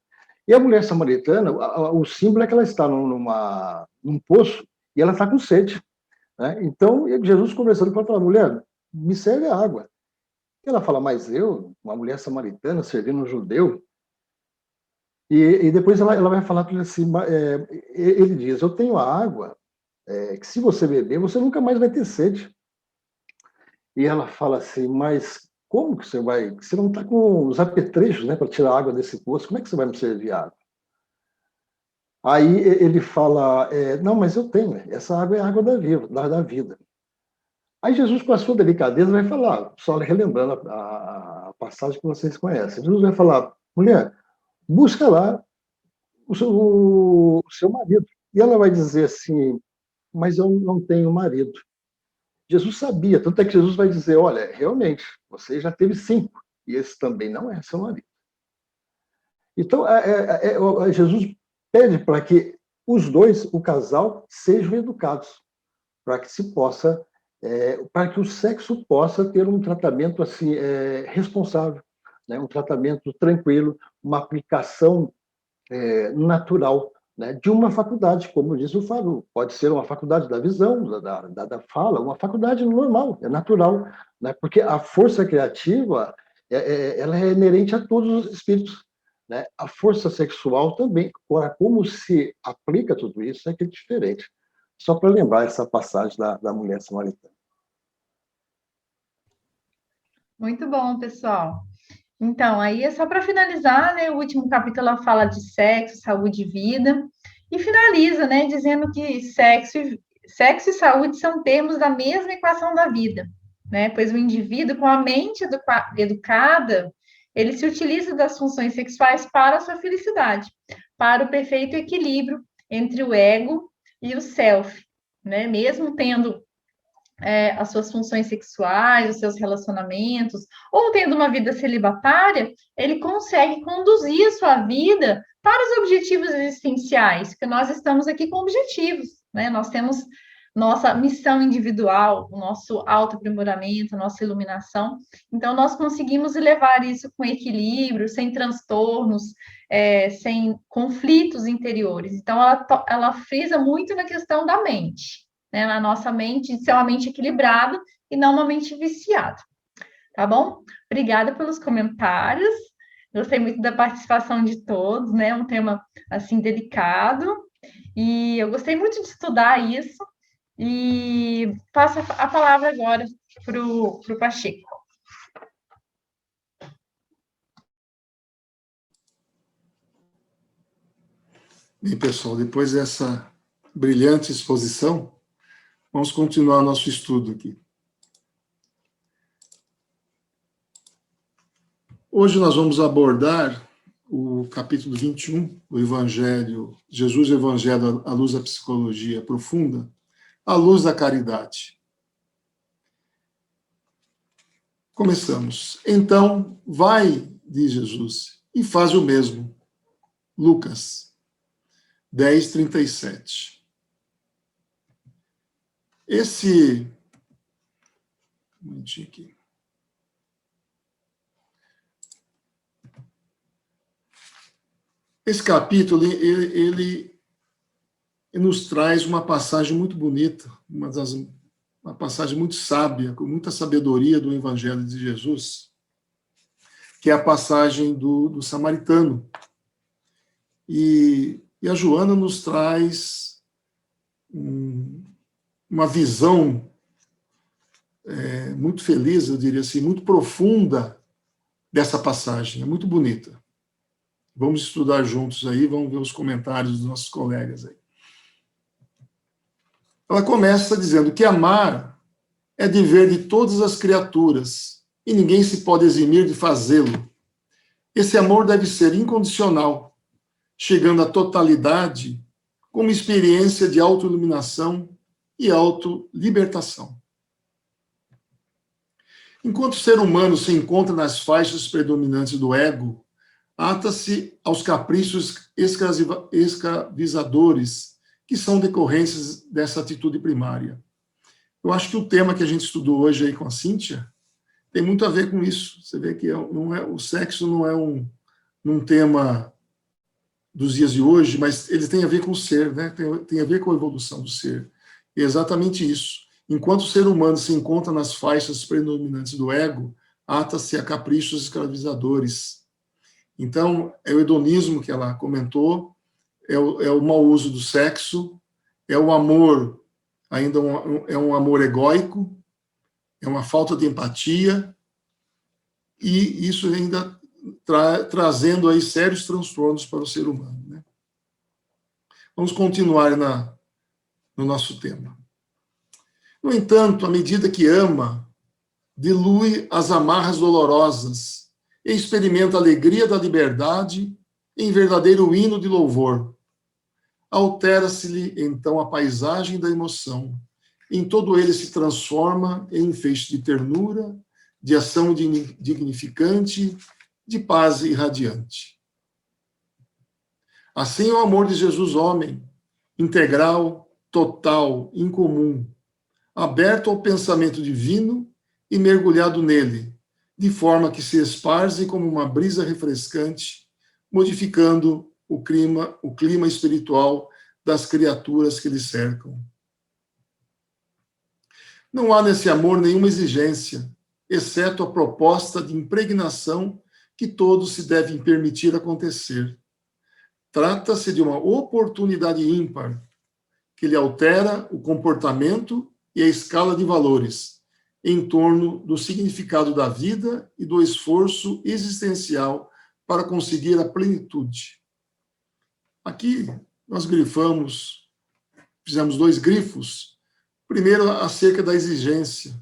E a mulher samaritana, o símbolo é que ela está num poço e ela está com sede, né? Então, Jesus conversando com ela, mulher, me serve a água. Ela fala, mas eu, uma mulher samaritana, servindo um judeu? E depois ela vai falar para ele assim, ele diz, eu tenho a água, que se você beber, você nunca mais vai ter sede. E ela fala assim, mas como que você vai... Você não está com os apetrechos, né, para tirar a água desse poço, como é que você vai me servir água? Aí ele fala, não, mas eu tenho, essa água é a água da vida. Aí Jesus, com a sua delicadeza, vai falar, só relembrando a passagem que vocês conhecem, Jesus vai falar, mulher, busca lá o seu marido. E ela vai dizer assim, mas eu não tenho marido. Jesus sabia, tanto é que Jesus vai dizer, olha, realmente, você já teve 5, e esse também não é seu marido. Então, Jesus pede para que os dois, o casal, sejam educados, para que se possa, para que o sexo possa ter um tratamento assim responsável, né? Um tratamento tranquilo, uma aplicação natural, né? De uma faculdade, como diz o Fábio, pode ser uma faculdade da visão, da fala, uma faculdade normal, é natural, né? Porque a força criativa ela é inerente a todos os espíritos. Né? A força sexual também. Agora, como se aplica tudo isso é que é diferente. Só para lembrar essa passagem da mulher samaritana. Muito bom, pessoal. Então, aí é só para finalizar, né? O último capítulo ela fala de sexo, saúde e vida, e finaliza, né, dizendo que sexo e saúde são termos da mesma equação da vida, né? Pois o indivíduo com a mente educada, ele se utiliza das funções sexuais para a sua felicidade, para o perfeito equilíbrio entre o ego e o self, né? Mesmo tendo as suas funções sexuais, os seus relacionamentos, ou tendo uma vida celibatária, ele consegue conduzir a sua vida para os objetivos existenciais, porque nós estamos aqui com objetivos, né? Nós temos nossa missão individual, o nosso autoaprimoramento, nossa iluminação. Então, nós conseguimos levar isso com equilíbrio, sem transtornos, sem conflitos interiores. Então, ela frisa muito na questão da mente, né? Na nossa mente, de ser uma mente equilibrada e não uma mente viciada. Tá bom? Obrigada pelos comentários. Gostei muito da participação de todos, né? Um tema, assim, delicado. E eu gostei muito de estudar isso. E passo a palavra agora para o Pacheco. Bem, pessoal, depois dessa brilhante exposição, vamos continuar nosso estudo aqui. Hoje nós vamos abordar o capítulo 21 do Evangelho, Jesus, Evangelho à luz da psicologia profunda, à luz da caridade. Começamos. Então, vai, diz Jesus, e faz o mesmo. Lucas 10:37. Esse... Um momentinho aqui. Esse capítulo, ele nos traz uma passagem muito bonita, uma passagem muito sábia, com muita sabedoria do Evangelho de Jesus, que é a passagem do samaritano. E a Joana nos traz uma visão muito feliz, eu diria assim, muito profunda dessa passagem, é muito bonita. Vamos estudar juntos aí, vamos ver os comentários dos nossos colegas aí. Ela começa dizendo que amar é dever de todas as criaturas e ninguém se pode eximir de fazê-lo. Esse amor deve ser incondicional, chegando à totalidade como experiência de autoiluminação e autolibertação. Enquanto o ser humano se encontra nas faixas predominantes do ego, ata-se aos caprichos escravizadores que são decorrências dessa atitude primária. Eu acho que o tema que a gente estudou hoje aí com a Cíntia tem muito a ver com isso. Você vê que o sexo não é um tema dos dias de hoje, mas ele tem a ver com o ser, né? Tem a ver com a evolução do ser. E é exatamente isso. Enquanto o ser humano se encontra nas faixas predominantes do ego, ata-se a caprichos escravizadores. Então, é o hedonismo que ela comentou, é o mau uso do sexo, é o amor, ainda é um amor egóico, é uma falta de empatia, e isso ainda trazendo aí sérios transtornos para o ser humano, né? Vamos continuar no nosso tema. No entanto, à medida que ama, dilui as amarras dolorosas e experimenta a alegria da liberdade em verdadeiro hino de louvor. Altera-se-lhe, então, a paisagem da emoção. Em todo ele se transforma em um feixe de ternura, de ação dignificante, de paz irradiante. Assim é o amor de Jesus homem, integral, total, incomum, aberto ao pensamento divino e mergulhado nele, de forma que se esparze como uma brisa refrescante, modificando o clima espiritual das criaturas que lhe cercam. Não há nesse amor nenhuma exigência, exceto a proposta de impregnação que todos se devem permitir acontecer. Trata-se de uma oportunidade ímpar, que lhe altera o comportamento e a escala de valores, em torno do significado da vida e do esforço existencial para conseguir a plenitude. Aqui nós fizemos 2 grifos. Primeiro, acerca da exigência.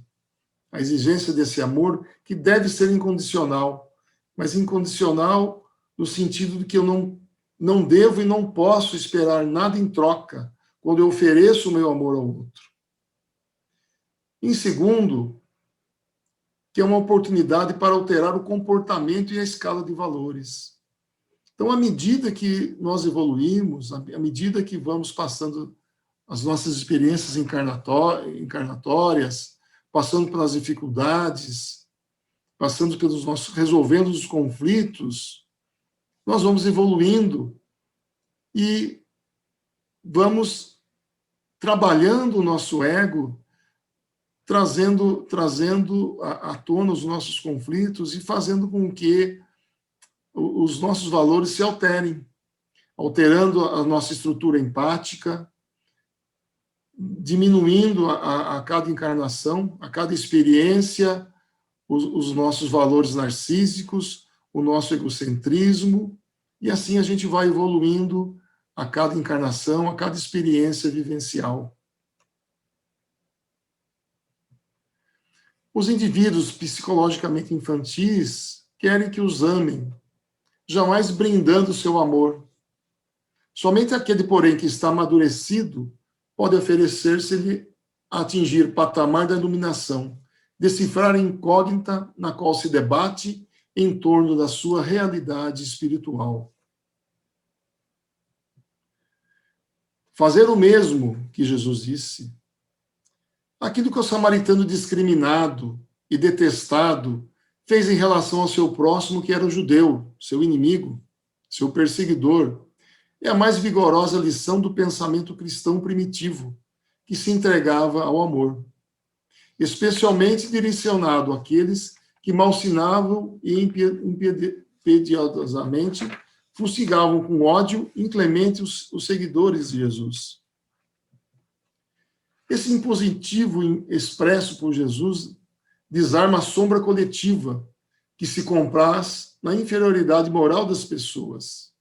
A exigência desse amor que deve ser incondicional, mas incondicional no sentido de que eu não devo e não posso esperar nada em troca quando eu ofereço o meu amor ao outro. Em segundo, que é uma oportunidade para alterar o comportamento e a escala de valores. Então, à medida que nós evoluímos, à medida que vamos passando as nossas experiências encarnatórias, passando pelas dificuldades, resolvendo os conflitos, nós vamos evoluindo e vamos trabalhando o nosso ego, trazendo à tona os nossos conflitos e fazendo com que os nossos valores se alterem, alterando a nossa estrutura empática, diminuindo a cada encarnação, a cada experiência, os nossos valores narcísicos, o nosso egocentrismo, e assim a gente vai evoluindo a cada encarnação, a cada experiência vivencial. Os indivíduos psicologicamente infantis querem que os amem, jamais brindando seu amor. Somente aquele, porém, que está amadurecido pode oferecer-se-lhe a atingir patamar da iluminação, decifrar a incógnita na qual se debate em torno da sua realidade espiritual. Fazer o mesmo que Jesus disse. Aquilo que o samaritano discriminado e detestado fez em relação ao seu próximo, que era o judeu, seu inimigo, seu perseguidor, é a mais vigorosa lição do pensamento cristão primitivo, que se entregava ao amor, especialmente direcionado àqueles que malsinavam e impiedosamente fustigavam com ódio inclemente os seguidores de Jesus. Esse impositivo expresso por Jesus desarma a sombra coletiva que se compraz na inferioridade moral das pessoas.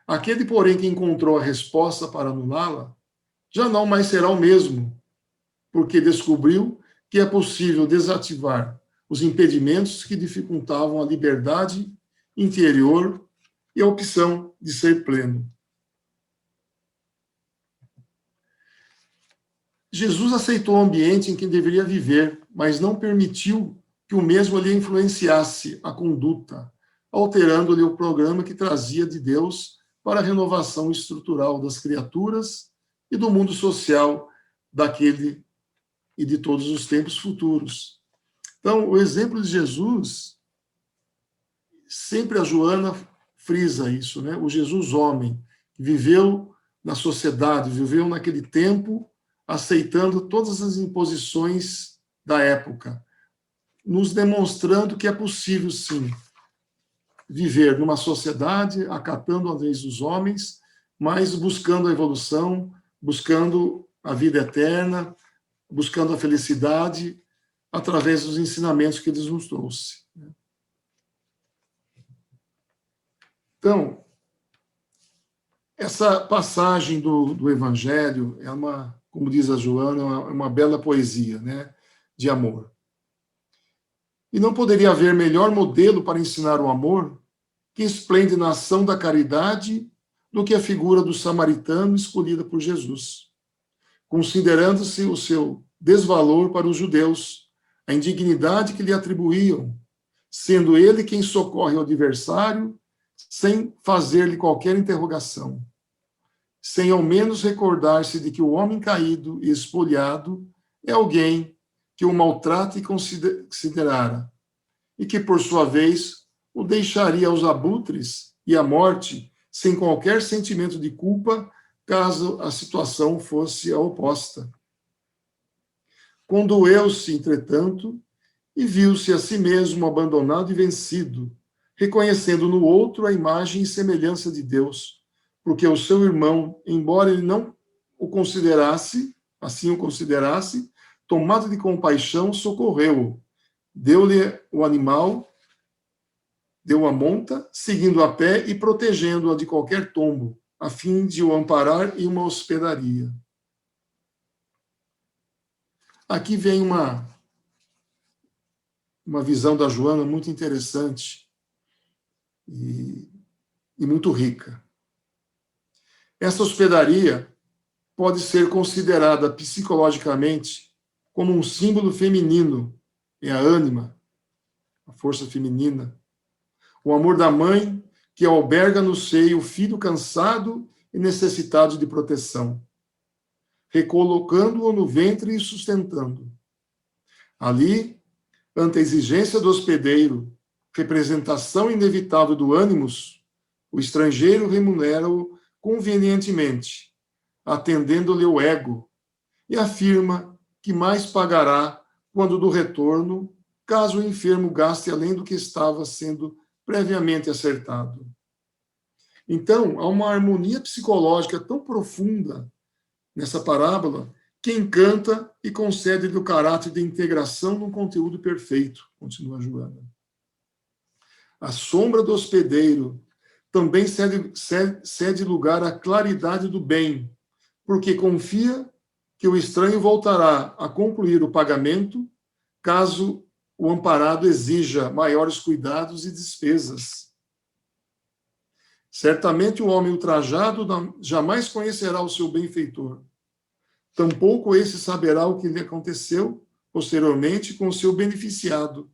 Aquele, porém, que encontrou a resposta para anulá-la, já não mais será o mesmo, porque descobriu que é possível desativar os impedimentos que dificultavam a liberdade interior e a opção de ser pleno. Jesus aceitou o ambiente em que deveria viver, mas não permitiu que o mesmo lhe influenciasse a conduta, alterando-lhe o programa que trazia de Deus para a renovação estrutural das criaturas e do mundo social daquele e de todos os tempos futuros. Então, o exemplo de Jesus, sempre a Joana frisa isso, né? O Jesus homem, que viveu na sociedade, viveu naquele tempo, aceitando todas as imposições da época, nos demonstrando que é possível, sim, viver numa sociedade, acatando as leis dos homens, mas buscando a evolução, buscando a vida eterna, buscando a felicidade, através dos ensinamentos que eles nos trouxe. Então, essa passagem do Evangelho é uma, como diz a Joana, é uma bela poesia, né, de amor. E não poderia haver melhor modelo para ensinar o amor que esplende na ação da caridade do que a figura do samaritano escolhida por Jesus, considerando-se o seu desvalor para os judeus, a indignidade que lhe atribuíam, sendo ele quem socorre o adversário sem fazer-lhe qualquer interrogação, sem ao menos recordar-se de que o homem caído e espoliado é alguém que o maltrata e considerara, e que, por sua vez, o deixaria aos abutres e à morte sem qualquer sentimento de culpa, caso a situação fosse a oposta. Condoeu-se, entretanto, e viu-se a si mesmo abandonado e vencido, reconhecendo no outro a imagem e semelhança de Deus, porque o seu irmão, embora ele não o considerasse, assim o considerasse, tomado de compaixão, socorreu-o, deu-lhe o animal, deu a monta, seguindo a pé e protegendo-a de qualquer tombo, a fim de o amparar em uma hospedaria. Aqui vem uma visão da Joana muito interessante e muito rica. Essa hospedaria pode ser considerada psicologicamente como um símbolo feminino, é a ânima, a força feminina, o amor da mãe que alberga no seio o filho cansado e necessitado de proteção, recolocando-o no ventre e sustentando. Ali, ante a exigência do hospedeiro, representação inevitável do ânimos, o estrangeiro remunera-o convenientemente, atendendo-lhe o ego, e afirma que mais pagará quando do retorno, caso o enfermo gaste além do que estava sendo previamente acertado. Então, há uma harmonia psicológica tão profunda nessa parábola que encanta e concede-lhe o caráter de integração num conteúdo perfeito, continua Joana. A sombra do hospedeiro também cede lugar à claridade do bem, porque confia que o estranho voltará a concluir o pagamento caso o amparado exija maiores cuidados e despesas. Certamente o homem ultrajado jamais conhecerá o seu benfeitor. Tampouco esse saberá o que lhe aconteceu posteriormente com o seu beneficiado.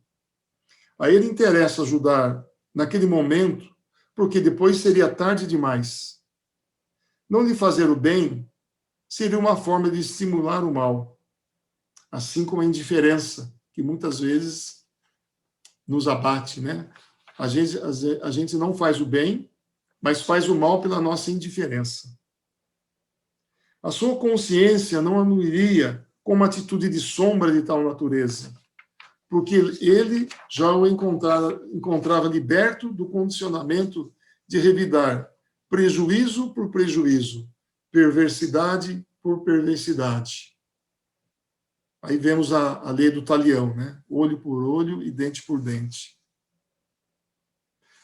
A ele interessa ajudar naquele momento, porque depois seria tarde demais. Não lhe fazer o bem seria uma forma de estimular o mal, assim como a indiferença, que muitas vezes nos abate, né? A gente não faz o bem, mas faz o mal pela nossa indiferença. A sua consciência não anuiria com uma atitude de sombra de tal natureza, porque ele já o encontrava liberto do condicionamento de revidar prejuízo por prejuízo, perversidade por perversidade. Aí vemos a lei do talião, né? Olho por olho e dente por dente.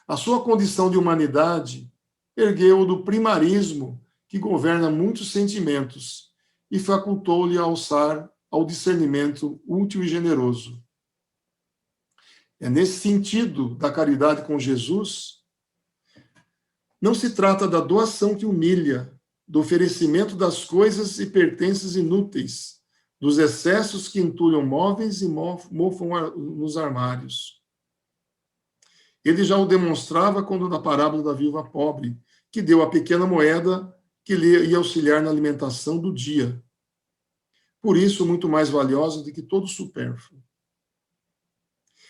A sua condição de humanidade ergueu-o do primarismo que governa muitos sentimentos e facultou-lhe a alçar ao discernimento útil e generoso. É nesse sentido da caridade com Jesus, não se trata da doação que humilha, do oferecimento das coisas e pertences inúteis, dos excessos que entulham móveis e mofam nos armários. Ele já o demonstrava quando na parábola da viúva pobre, que deu a pequena moeda que lhe ia auxiliar na alimentação do dia. Por isso, muito mais valiosa do que todo supérfluo.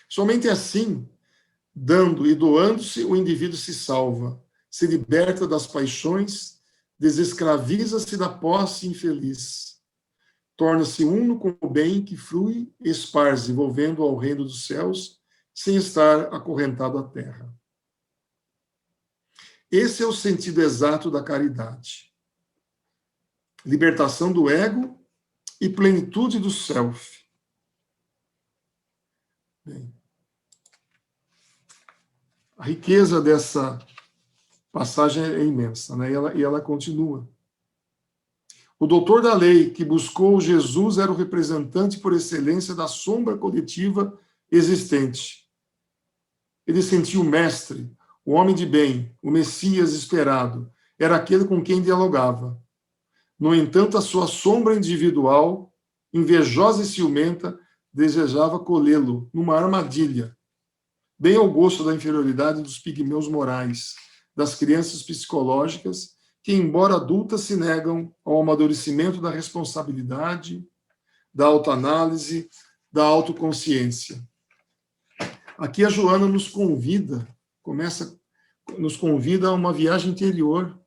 Somente assim, dando e doando-se, o indivíduo se salva, se liberta das paixões, desescraviza-se da posse infeliz. torna-se uno com o bem que flui e esparze, envolvendo ao reino dos céus, sem estar acorrentado à terra. Esse é o sentido exato da caridade. Libertação do ego e plenitude do self. Bem, a riqueza dessa passagem é imensa, né? E ela continua. O doutor da lei que buscou Jesus era o representante por excelência da sombra coletiva existente. Ele sentiu o mestre, o homem de bem, o Messias esperado, era aquele com quem dialogava. No entanto, a sua sombra individual, invejosa e ciumenta, desejava colhê-lo numa armadilha, bem ao gosto da inferioridade dos pigmeus morais, das crianças psicológicas, que, embora adultas, se negam ao amadurecimento da responsabilidade, da autoanálise, da autoconsciência. Aqui a Joana nos convida a uma viagem interior,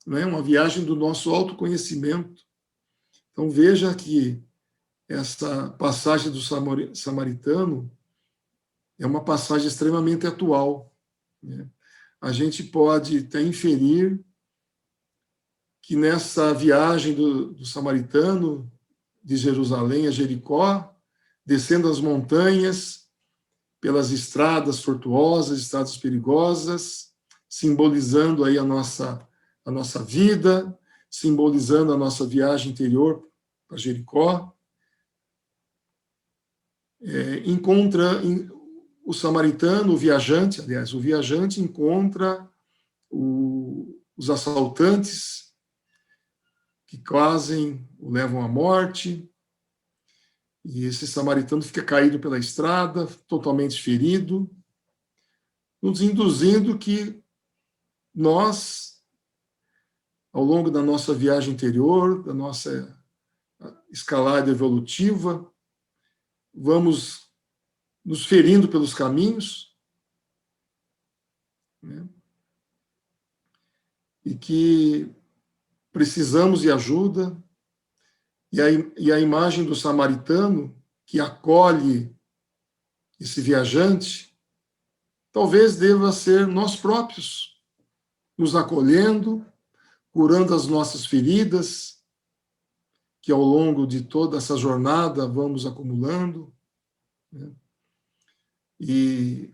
né? Uma viagem do nosso autoconhecimento. Então veja que essa passagem do samaritano é uma passagem extremamente atual, né? A gente pode até inferir que nessa viagem do samaritano de Jerusalém a Jericó, descendo as montanhas, pelas estradas tortuosas, estradas perigosas, simbolizando aí a nossa vida, simbolizando a nossa viagem interior para Jericó, encontra o samaritano, o viajante encontra os assaltantes que quase o levam à morte, e esse samaritano fica caído pela estrada, totalmente ferido, nos induzindo que nós, ao longo da nossa viagem interior, da nossa escalada evolutiva, vamos nos ferindo pelos caminhos, né? E que precisamos de ajuda, e a imagem do samaritano que acolhe esse viajante, talvez deva ser nós próprios, nos acolhendo, curando as nossas feridas, que ao longo de toda essa jornada vamos acumulando, né? E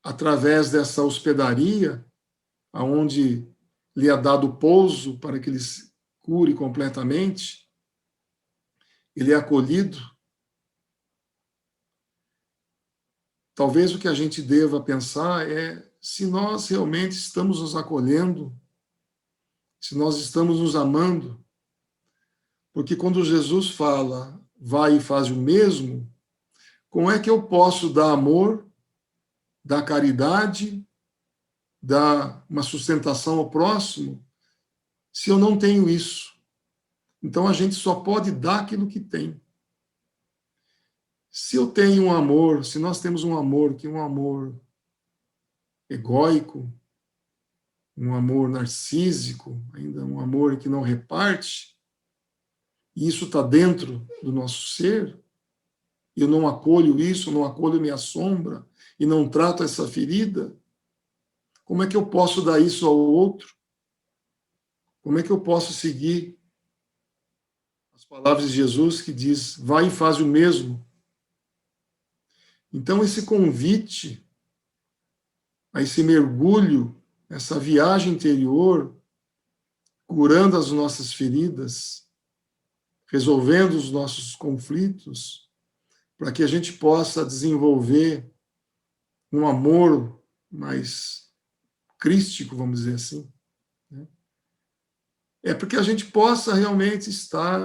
através dessa hospedaria, aonde lhe é dado pouso para que ele se cure completamente, ele é acolhido. Talvez o que a gente deva pensar é se nós realmente estamos nos acolhendo, se nós estamos nos amando, porque quando Jesus fala, vai e faz o mesmo, como é que eu posso dar amor, dar caridade, dar uma sustentação ao próximo, se eu não tenho isso? Então a gente só pode dar aquilo que tem. Se eu tenho um amor, se nós temos um amor que é um amor egóico, um amor narcísico, ainda um amor que não reparte, e isso está dentro do nosso ser, eu não acolho isso, não acolho minha sombra, e não trato essa ferida, como é que eu posso dar isso ao outro? Como é que eu posso seguir as palavras de Jesus que diz, vai e faz o mesmo? Então, esse convite a esse mergulho, essa viagem interior, curando as nossas feridas, resolvendo os nossos conflitos, para que a gente possa desenvolver um amor mais crístico, vamos dizer assim, né? É porque a gente possa realmente estar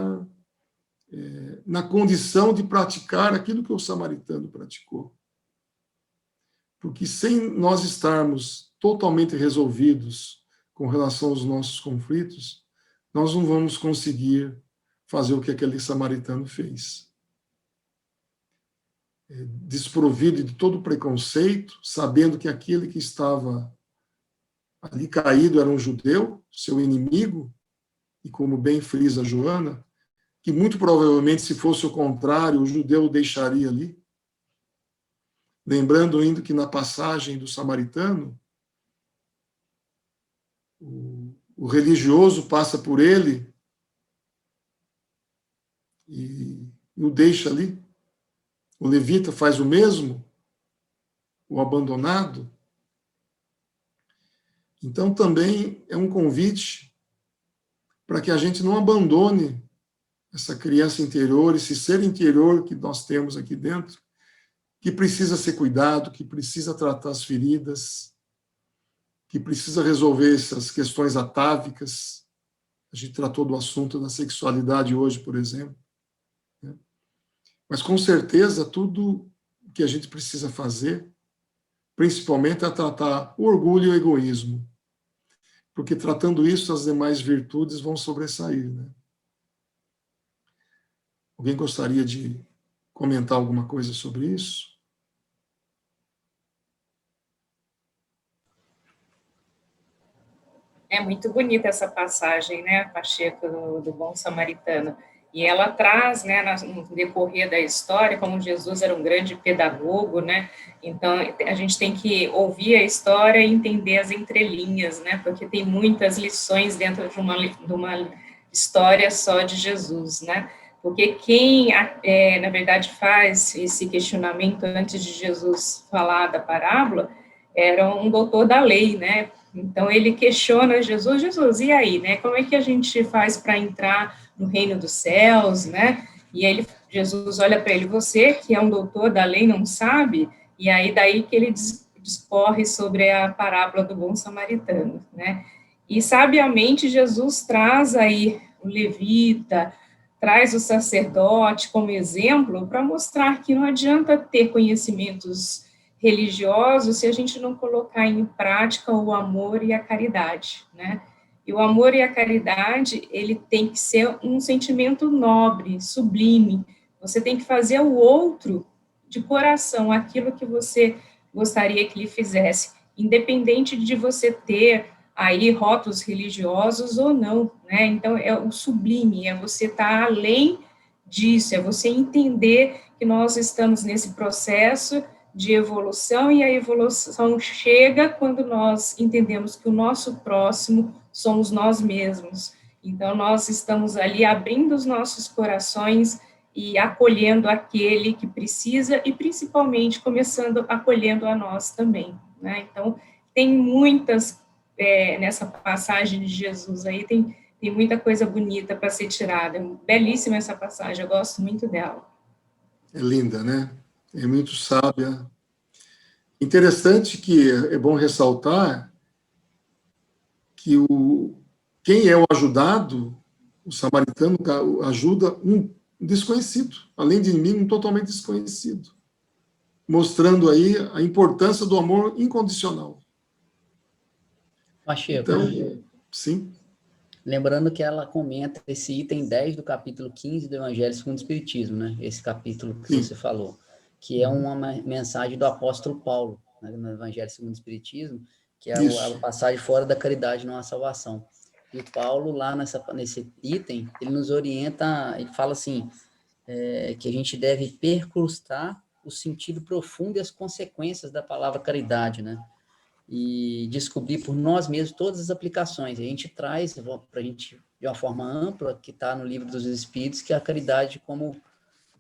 na condição de praticar aquilo que o samaritano praticou. Porque sem nós estarmos totalmente resolvidos com relação aos nossos conflitos, nós não vamos conseguir fazer o que aquele samaritano fez. Desprovido de todo preconceito, sabendo que aquele que estava ali caído era um judeu, seu inimigo, e como bem frisa Joana, que muito provavelmente, se fosse o contrário, o judeu o deixaria ali. Lembrando ainda que na passagem do samaritano, o religioso passa por ele e o deixa ali. O levita faz o mesmo, o abandonado. Então, também é um convite para que a gente não abandone essa criança interior, esse ser interior que nós temos aqui dentro, que precisa ser cuidado, que precisa tratar as feridas, que precisa resolver essas questões atávicas. A gente tratou do assunto da sexualidade hoje, por exemplo. Mas, com certeza, tudo que a gente precisa fazer, principalmente, é tratar o orgulho e o egoísmo. Porque, tratando isso, as demais virtudes vão sobressair, né? Alguém gostaria de comentar alguma coisa sobre isso? É muito bonita essa passagem, né, Pacheco, do Bom Samaritano. E ela traz, né, no decorrer da história, como Jesus era um grande pedagogo, né, então a gente tem que ouvir a história e entender as entrelinhas, né, porque tem muitas lições dentro de uma história só de Jesus, né, porque quem, na verdade, faz esse questionamento antes de Jesus falar da parábola era um doutor da lei, né, então ele questiona Jesus, e aí, né, como é que a gente faz para entrar no reino dos céus, né? E aí Jesus olha para ele, você que é um doutor da lei não sabe? E aí daí que ele discorre sobre a parábola do bom samaritano, né? E sabiamente Jesus traz aí o levita, traz o sacerdote como exemplo para mostrar que não adianta ter conhecimentos religiosos se a gente não colocar em prática o amor e a caridade, né? E o amor e a caridade, ele tem que ser um sentimento nobre, sublime. Você tem que fazer ao outro de coração aquilo que você gostaria que ele fizesse, independente de você ter aí rótulos religiosos ou não, né? Então, é o sublime, é você estar além disso, é você entender que nós estamos nesse processo de evolução e a evolução chega quando nós entendemos que o nosso próximo somos nós mesmos. Então, nós estamos ali abrindo os nossos corações e acolhendo aquele que precisa e, principalmente, começando acolhendo a nós também, né? Então, tem muitas, nessa passagem de Jesus aí, tem muita coisa bonita para ser tirada. Belíssima essa passagem, eu gosto muito dela. É linda, né? É muito sábia. Interessante que é bom ressaltar que quem é o ajudado, o samaritano ajuda um desconhecido, além de mim, um totalmente desconhecido, mostrando aí a importância do amor incondicional. Pacheco, então, sim. Lembrando que ela comenta esse item 10 do capítulo 15 do Evangelho segundo o Espiritismo, né? Esse capítulo que você falou, que é uma mensagem do apóstolo Paulo, né, no Evangelho segundo o Espiritismo, que é a passagem fora da caridade não há salvação. E o Paulo, lá nesse item, ele nos orienta, ele fala assim, que a gente deve percrustar o sentido profundo e as consequências da palavra caridade, né? E descobrir por nós mesmos todas as aplicações. A gente traz para a gente, de uma forma ampla, que está no Livro dos Espíritos, que é a caridade como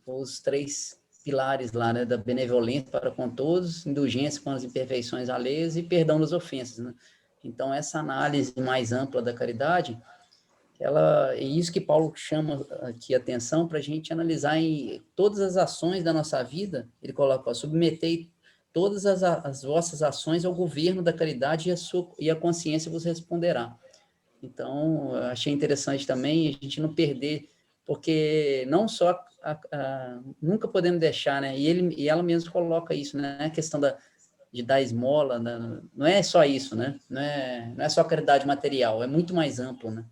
os 3 pilares lá, né, da benevolência para com todos, indulgência com as imperfeições alheias e perdão das ofensas, né? Então, essa análise mais ampla da caridade, é isso que Paulo chama aqui a atenção para a gente analisar em todas as ações da nossa vida. Ele coloca, submetei todas as vossas ações ao governo da caridade e a consciência vos responderá. Então, eu achei interessante também a gente não perder, porque não só nunca podemos deixar, né? E ela mesma coloca isso, né? A questão de dar esmola, né? Não é só isso, né? Não é só caridade material, é muito mais amplo, né?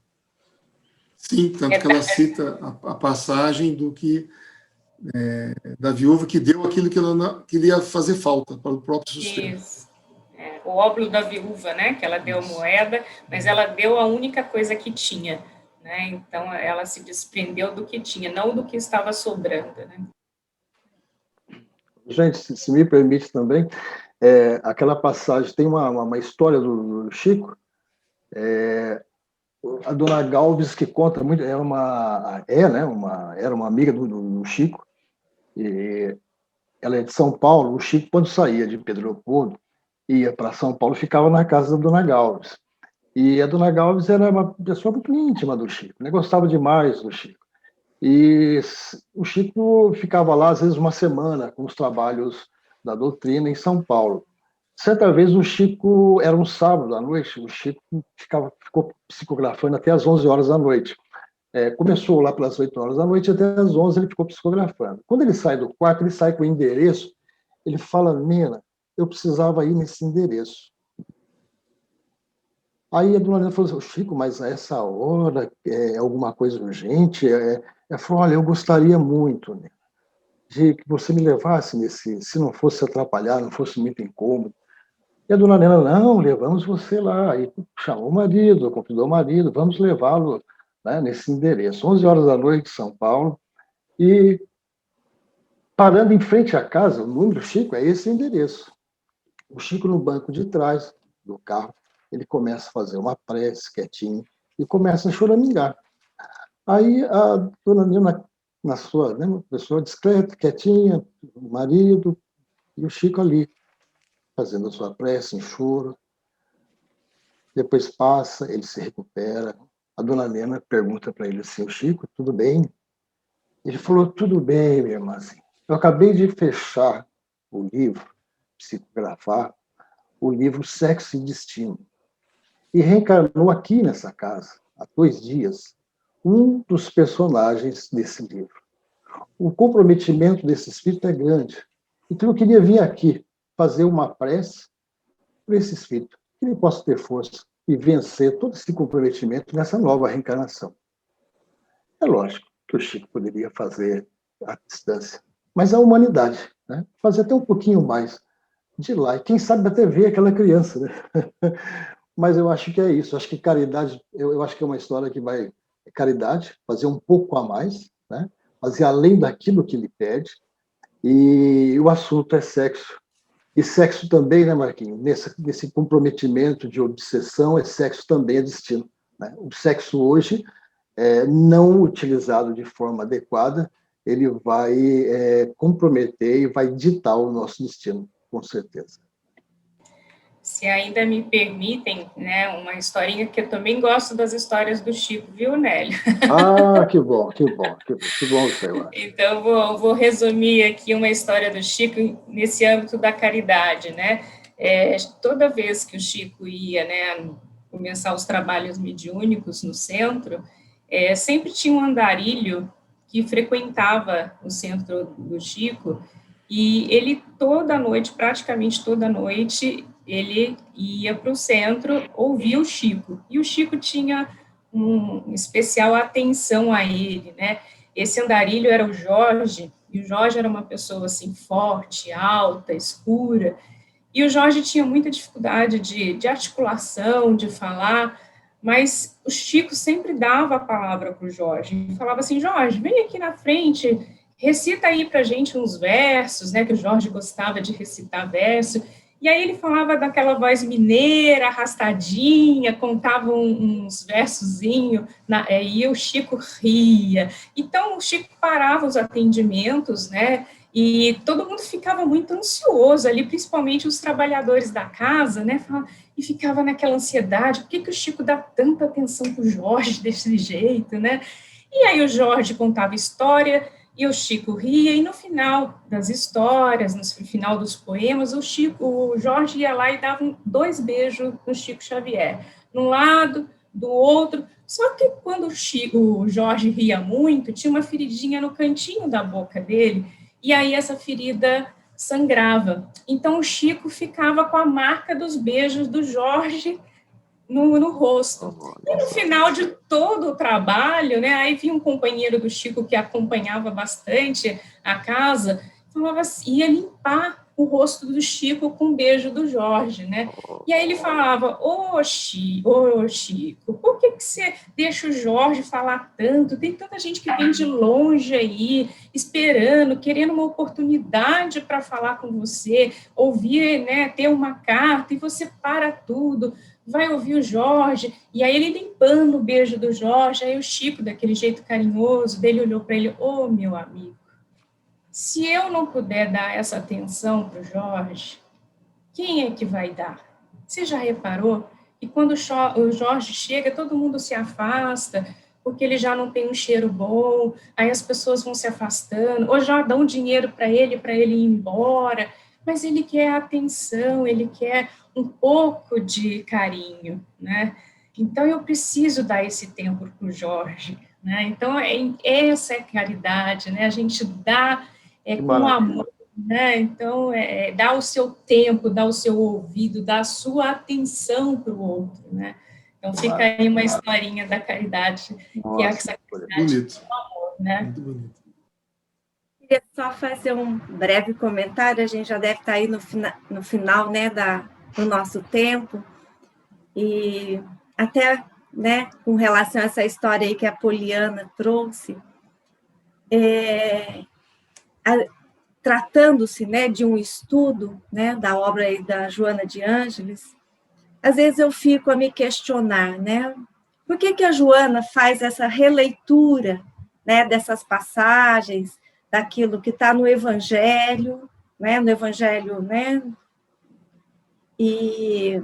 Sim, tanto que ela cita a passagem da viúva que deu aquilo que ela queria fazer falta para o próprio sustento. Isso. O óbolo da viúva, né? Que ela deu moeda, mas ela deu a única coisa que tinha. né? Então, ela se desprendeu do que tinha, não do que estava sobrando, né? Gente, se me permite também, aquela passagem, tem uma história do Chico, a dona Galves, que conta muito, era uma amiga do Chico, e ela é de São Paulo. O Chico, quando saía de Pedro Leopoldo, ia para São Paulo, ficava na casa da dona Galves. E a dona Galves era uma pessoa muito íntima do Chico, né? Gostava demais do Chico. E o Chico ficava lá, às vezes, uma semana, com os trabalhos da doutrina em São Paulo. Certa vez, o Chico, era um sábado à noite, o Chico ficou psicografando até às 11 horas da noite. Começou lá pelas 8 horas da noite, até às 11 ele ficou psicografando. Quando ele sai do quarto, ele sai com o endereço, ele fala: Nena, eu precisava ir nesse endereço. Aí a dona Helena falou assim: Chico, mas a essa hora é alguma coisa urgente? Ela falou: olha, eu gostaria muito, né, de que você me levasse nesse, se não fosse atrapalhar, não fosse muito incômodo. E a dona Helena: não, levamos você lá. Aí chamou o marido, convidou o marido, vamos levá-lo, né, nesse endereço. 11 horas da noite, São Paulo, e parando em frente à casa, o número do Chico é esse endereço. O Chico no banco de trás do carro, ele começa a fazer uma prece quietinho e começa a choramingar. Aí a dona Nina, na sua, né, uma pessoa discreta, quietinha, o marido, e o Chico ali, fazendo a sua prece em choro. Depois passa, ele se recupera. A dona Nena pergunta para ele assim: Chico, tudo bem? Ele falou: tudo bem, minha irmãzinha. Eu acabei de fechar o livro, psicografar, o livro Sexo e Destino. E reencarnou aqui nessa casa, há 2 dias, um dos personagens desse livro. O comprometimento desse espírito é grande. Então eu queria vir aqui fazer uma prece para esse espírito, que ele possa ter força e vencer todo esse comprometimento nessa nova reencarnação. É lógico que o Chico poderia fazer à distância, mas a humanidade, né, fazer até um pouquinho mais de lá, e quem sabe até ver aquela criança, né? Mas eu acho que é isso. Acho que caridade, eu acho que é uma história que vai... caridade, fazer um pouco a mais, né? Fazer além daquilo que ele pede. E o assunto é sexo. E sexo também, né, Marquinhos? Nesse comprometimento de obsessão, sexo também é destino, né? O sexo hoje, não utilizado de forma adequada, ele vai comprometer e vai ditar o nosso destino, com certeza. Se ainda me permitem, né, uma historinha, que eu também gosto das histórias do Chico, viu, Nélio? Ah, que bom, Senhor. Então, vou resumir aqui uma história do Chico nesse âmbito da caridade, né? Toda vez que o Chico ia, né, começar os trabalhos mediúnicos no centro, sempre tinha um andarilho que frequentava o centro do Chico, e ele toda noite, praticamente toda noite, ele ia para o centro ouvir o Chico, e o Chico tinha uma especial atenção a ele, né? Esse andarilho era o Jorge, e o Jorge era uma pessoa assim forte, alta, escura, e o Jorge tinha muita dificuldade de articulação, de falar, mas o Chico sempre dava a palavra para o Jorge, e falava assim: Jorge, vem aqui na frente, recita aí para a gente uns versos, né, que o Jorge gostava de recitar verso. E aí ele falava daquela voz mineira, arrastadinha, contava uns versozinhos, e o Chico ria. Então, o Chico parava os atendimentos, né, e todo mundo ficava muito ansioso ali, principalmente os trabalhadores da casa, né, e ficava naquela ansiedade: por que o Chico dá tanta atenção para o Jorge desse jeito, né? E aí o Jorge contava história, e o Chico ria, e no final das histórias, no final dos poemas, o Jorge ia lá e dava 2 beijos no Chico Xavier, num lado, do outro. Só que quando o Jorge ria muito, tinha uma feridinha no cantinho da boca dele, e aí essa ferida sangrava. Então o Chico ficava com a marca dos beijos do Jorge no rosto. E no final de todo o trabalho, né, aí vinha um companheiro do Chico que acompanhava bastante a casa, falava assim, ia limpar o rosto do Chico com um beijo do Jorge, né? E aí ele falava, ô Chico, por que você deixa o Jorge falar tanto? Tem tanta gente que vem de longe aí, esperando, querendo uma oportunidade para falar com você, ouvir, né, ter uma carta, e você para tudo, vai ouvir o Jorge. E aí ele limpando o beijo do Jorge, aí o Chico, daquele jeito carinhoso dele, olhou para ele, ô meu amigo, se eu não puder dar essa atenção para o Jorge, quem é que vai dar? Você já reparou? E quando o Jorge chega, todo mundo se afasta, porque ele já não tem um cheiro bom, aí as pessoas vão se afastando, ou já dão dinheiro para ele ir embora, mas ele quer atenção, ele quer um pouco de carinho, né? Então, eu preciso dar esse tempo para o Jorge, né? Então, essa é caridade, né? A gente dá com amor, né? Então, dá o seu tempo, dá o seu ouvido, dá a sua atenção para o outro, né? Então, fica aí uma historinha da caridade, que é essa caridade do amor, né? Muito bonito. Queria só fazer um breve comentário, a gente já deve estar aí no final, né, do nosso tempo, e até, né, com relação a essa história aí que a Poliana trouxe, tratando-se, né, de um estudo, né, da obra aí da Joana de Ângeles, às vezes eu fico a me questionar, né, por que a Joana faz essa releitura, né, dessas passagens, daquilo que está no Evangelho, né, e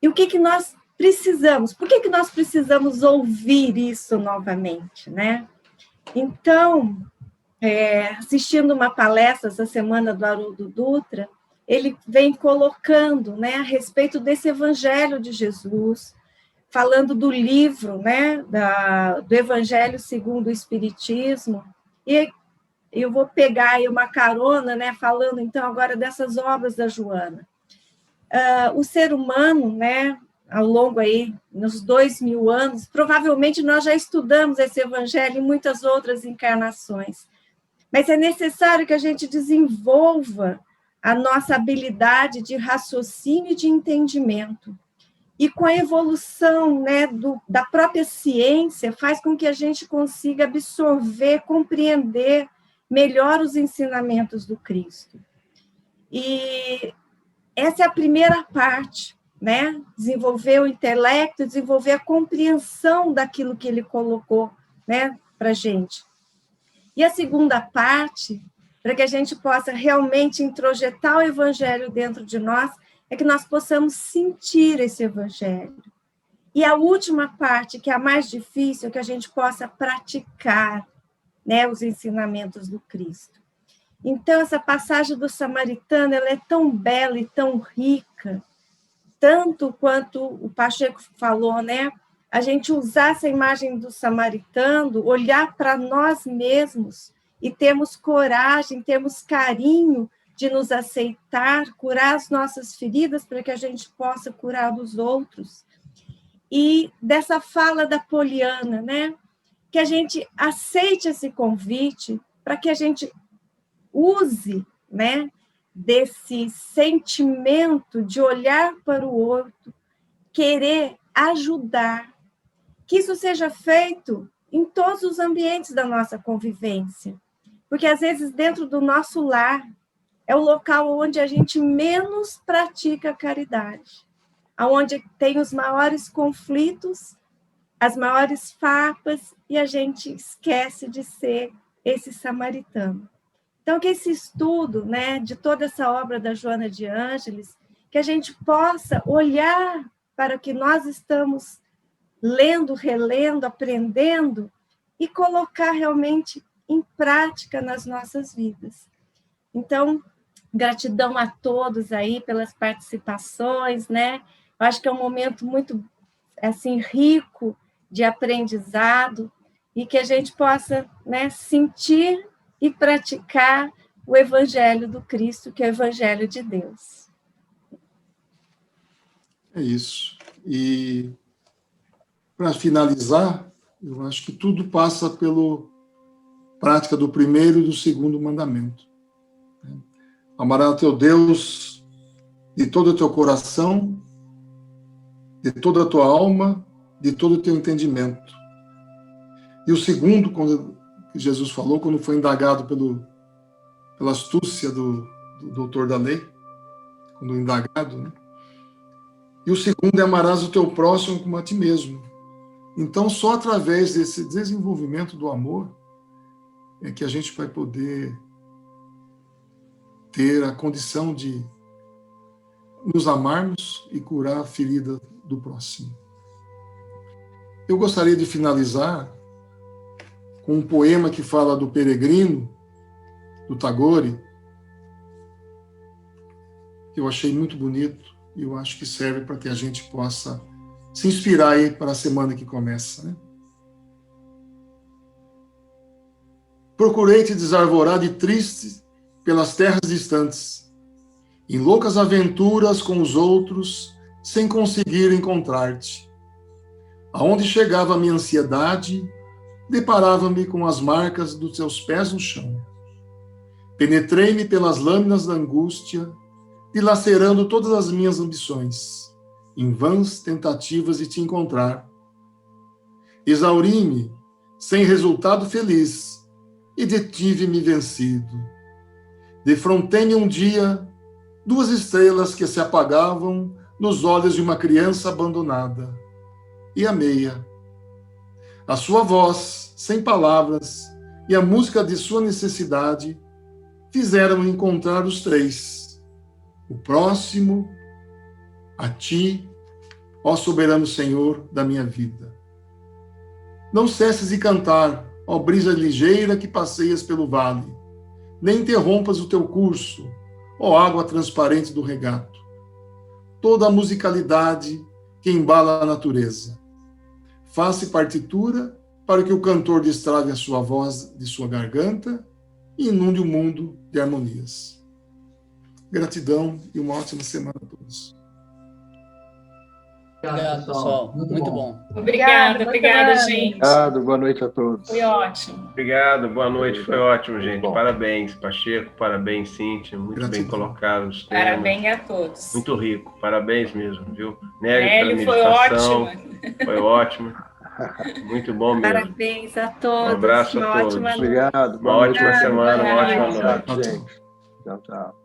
o que nós precisamos, por que nós precisamos ouvir isso novamente, né? Então, assistindo uma palestra essa semana do Haroldo Dutra, ele vem colocando, né, a respeito desse Evangelho de Jesus, falando do livro, né, do Evangelho segundo o Espiritismo, e eu vou pegar aí uma carona, né, falando então agora dessas obras da Joana. O ser humano, né, ao longo aí, nos 2000 anos, provavelmente nós já estudamos esse Evangelho em muitas outras encarnações, mas é necessário que a gente desenvolva a nossa habilidade de raciocínio e de entendimento. E com a evolução, né, da própria ciência, faz com que a gente consiga absorver, compreender melhor os ensinamentos do Cristo. E essa é a primeira parte, né? Desenvolver o intelecto, desenvolver a compreensão daquilo que ele colocou, né, para a gente. E a segunda parte, para que a gente possa realmente introjetar o Evangelho dentro de nós, é que nós possamos sentir esse Evangelho. E a última parte, que é a mais difícil, é que a gente possa praticar, né, os ensinamentos do Cristo. Então, essa passagem do samaritano, ela é tão bela e tão rica, tanto quanto o Pacheco falou, né? A gente usar essa imagem do samaritano, olhar para nós mesmos e termos coragem, termos carinho de nos aceitar, curar as nossas feridas para que a gente possa curar dos outros. E dessa fala da Poliana, né? Que a gente aceite esse convite para que a gente use, né, desse sentimento de olhar para o outro, querer ajudar, que isso seja feito em todos os ambientes da nossa convivência, porque às vezes dentro do nosso lar é o local onde a gente menos pratica a caridade, onde tem os maiores conflitos, as maiores farpas, e a gente esquece de ser esse samaritano. Então, que esse estudo, né, de toda essa obra da Joana de Ângeles, que a gente possa olhar para o que nós estamos lendo, relendo, aprendendo, e colocar realmente em prática nas nossas vidas. Então, gratidão a todos aí pelas participações, né? Eu acho que é um momento muito, assim, rico de aprendizado, e que a gente possa, né, sentir e praticar o Evangelho do Cristo, que é o Evangelho de Deus. É isso. E, para finalizar, eu acho que tudo passa pela prática do primeiro e do segundo mandamento. Amarás o teu Deus de todo o teu coração, de toda a tua alma, de todo o teu entendimento. E o segundo, quando Jesus falou, quando foi indagado pela astúcia do doutor da lei, quando indagado, né? E o segundo é amarás o teu próximo como a ti mesmo. Então, só através desse desenvolvimento do amor é que a gente vai poder ter a condição de nos amarmos e curar a ferida do próximo. Eu gostaria de finalizar com um poema que fala do peregrino, do Tagore, que eu achei muito bonito e eu acho que serve para que a gente possa se inspirar aí para a semana que começa, né? Procurei te desarvorar de triste pelas terras distantes, em loucas aventuras com os outros, sem conseguir encontrar-te. Aonde chegava a minha ansiedade, deparava-me com as marcas dos teus pés no chão. Penetrei-me pelas lâminas da angústia, dilacerando todas as minhas ambições, em vãs tentativas de te encontrar. Exauri-me, sem resultado feliz, e detive-me vencido. Defrontei-me um dia, duas estrelas que se apagavam nos olhos de uma criança abandonada, e amei-a. A sua voz, sem palavras, e a música de sua necessidade fizeram-me encontrar os três, o próximo, a ti, ó soberano Senhor da minha vida. Não cesses de cantar, ó brisa ligeira que passeias pelo vale, nem interrompas o teu curso, ó água transparente do regato. Toda a musicalidade que embala a natureza. Faça partitura para que o cantor destrave a sua voz de sua garganta e inunde o mundo de harmonias. Gratidão e uma ótima semana a todos. Obrigado, pessoal. Muito bom. Obrigada, gente. Obrigado, boa noite a todos. Foi ótimo. Obrigado, boa noite, foi ótimo, gente. Parabéns, Pacheco, parabéns, Cíntia, muito Gratidão. bem colocado os temas. Parabéns a todos. Muito rico, parabéns mesmo, viu? Nélio, pela foi meditação. ótimo. Foi ótimo. Muito bom mesmo. Parabéns a todos. Um abraço a Uma todos. ótima noite. Obrigado. Uma ótima semana, uma ótima noite. noite. Tchau, gente. Tchau, tchau.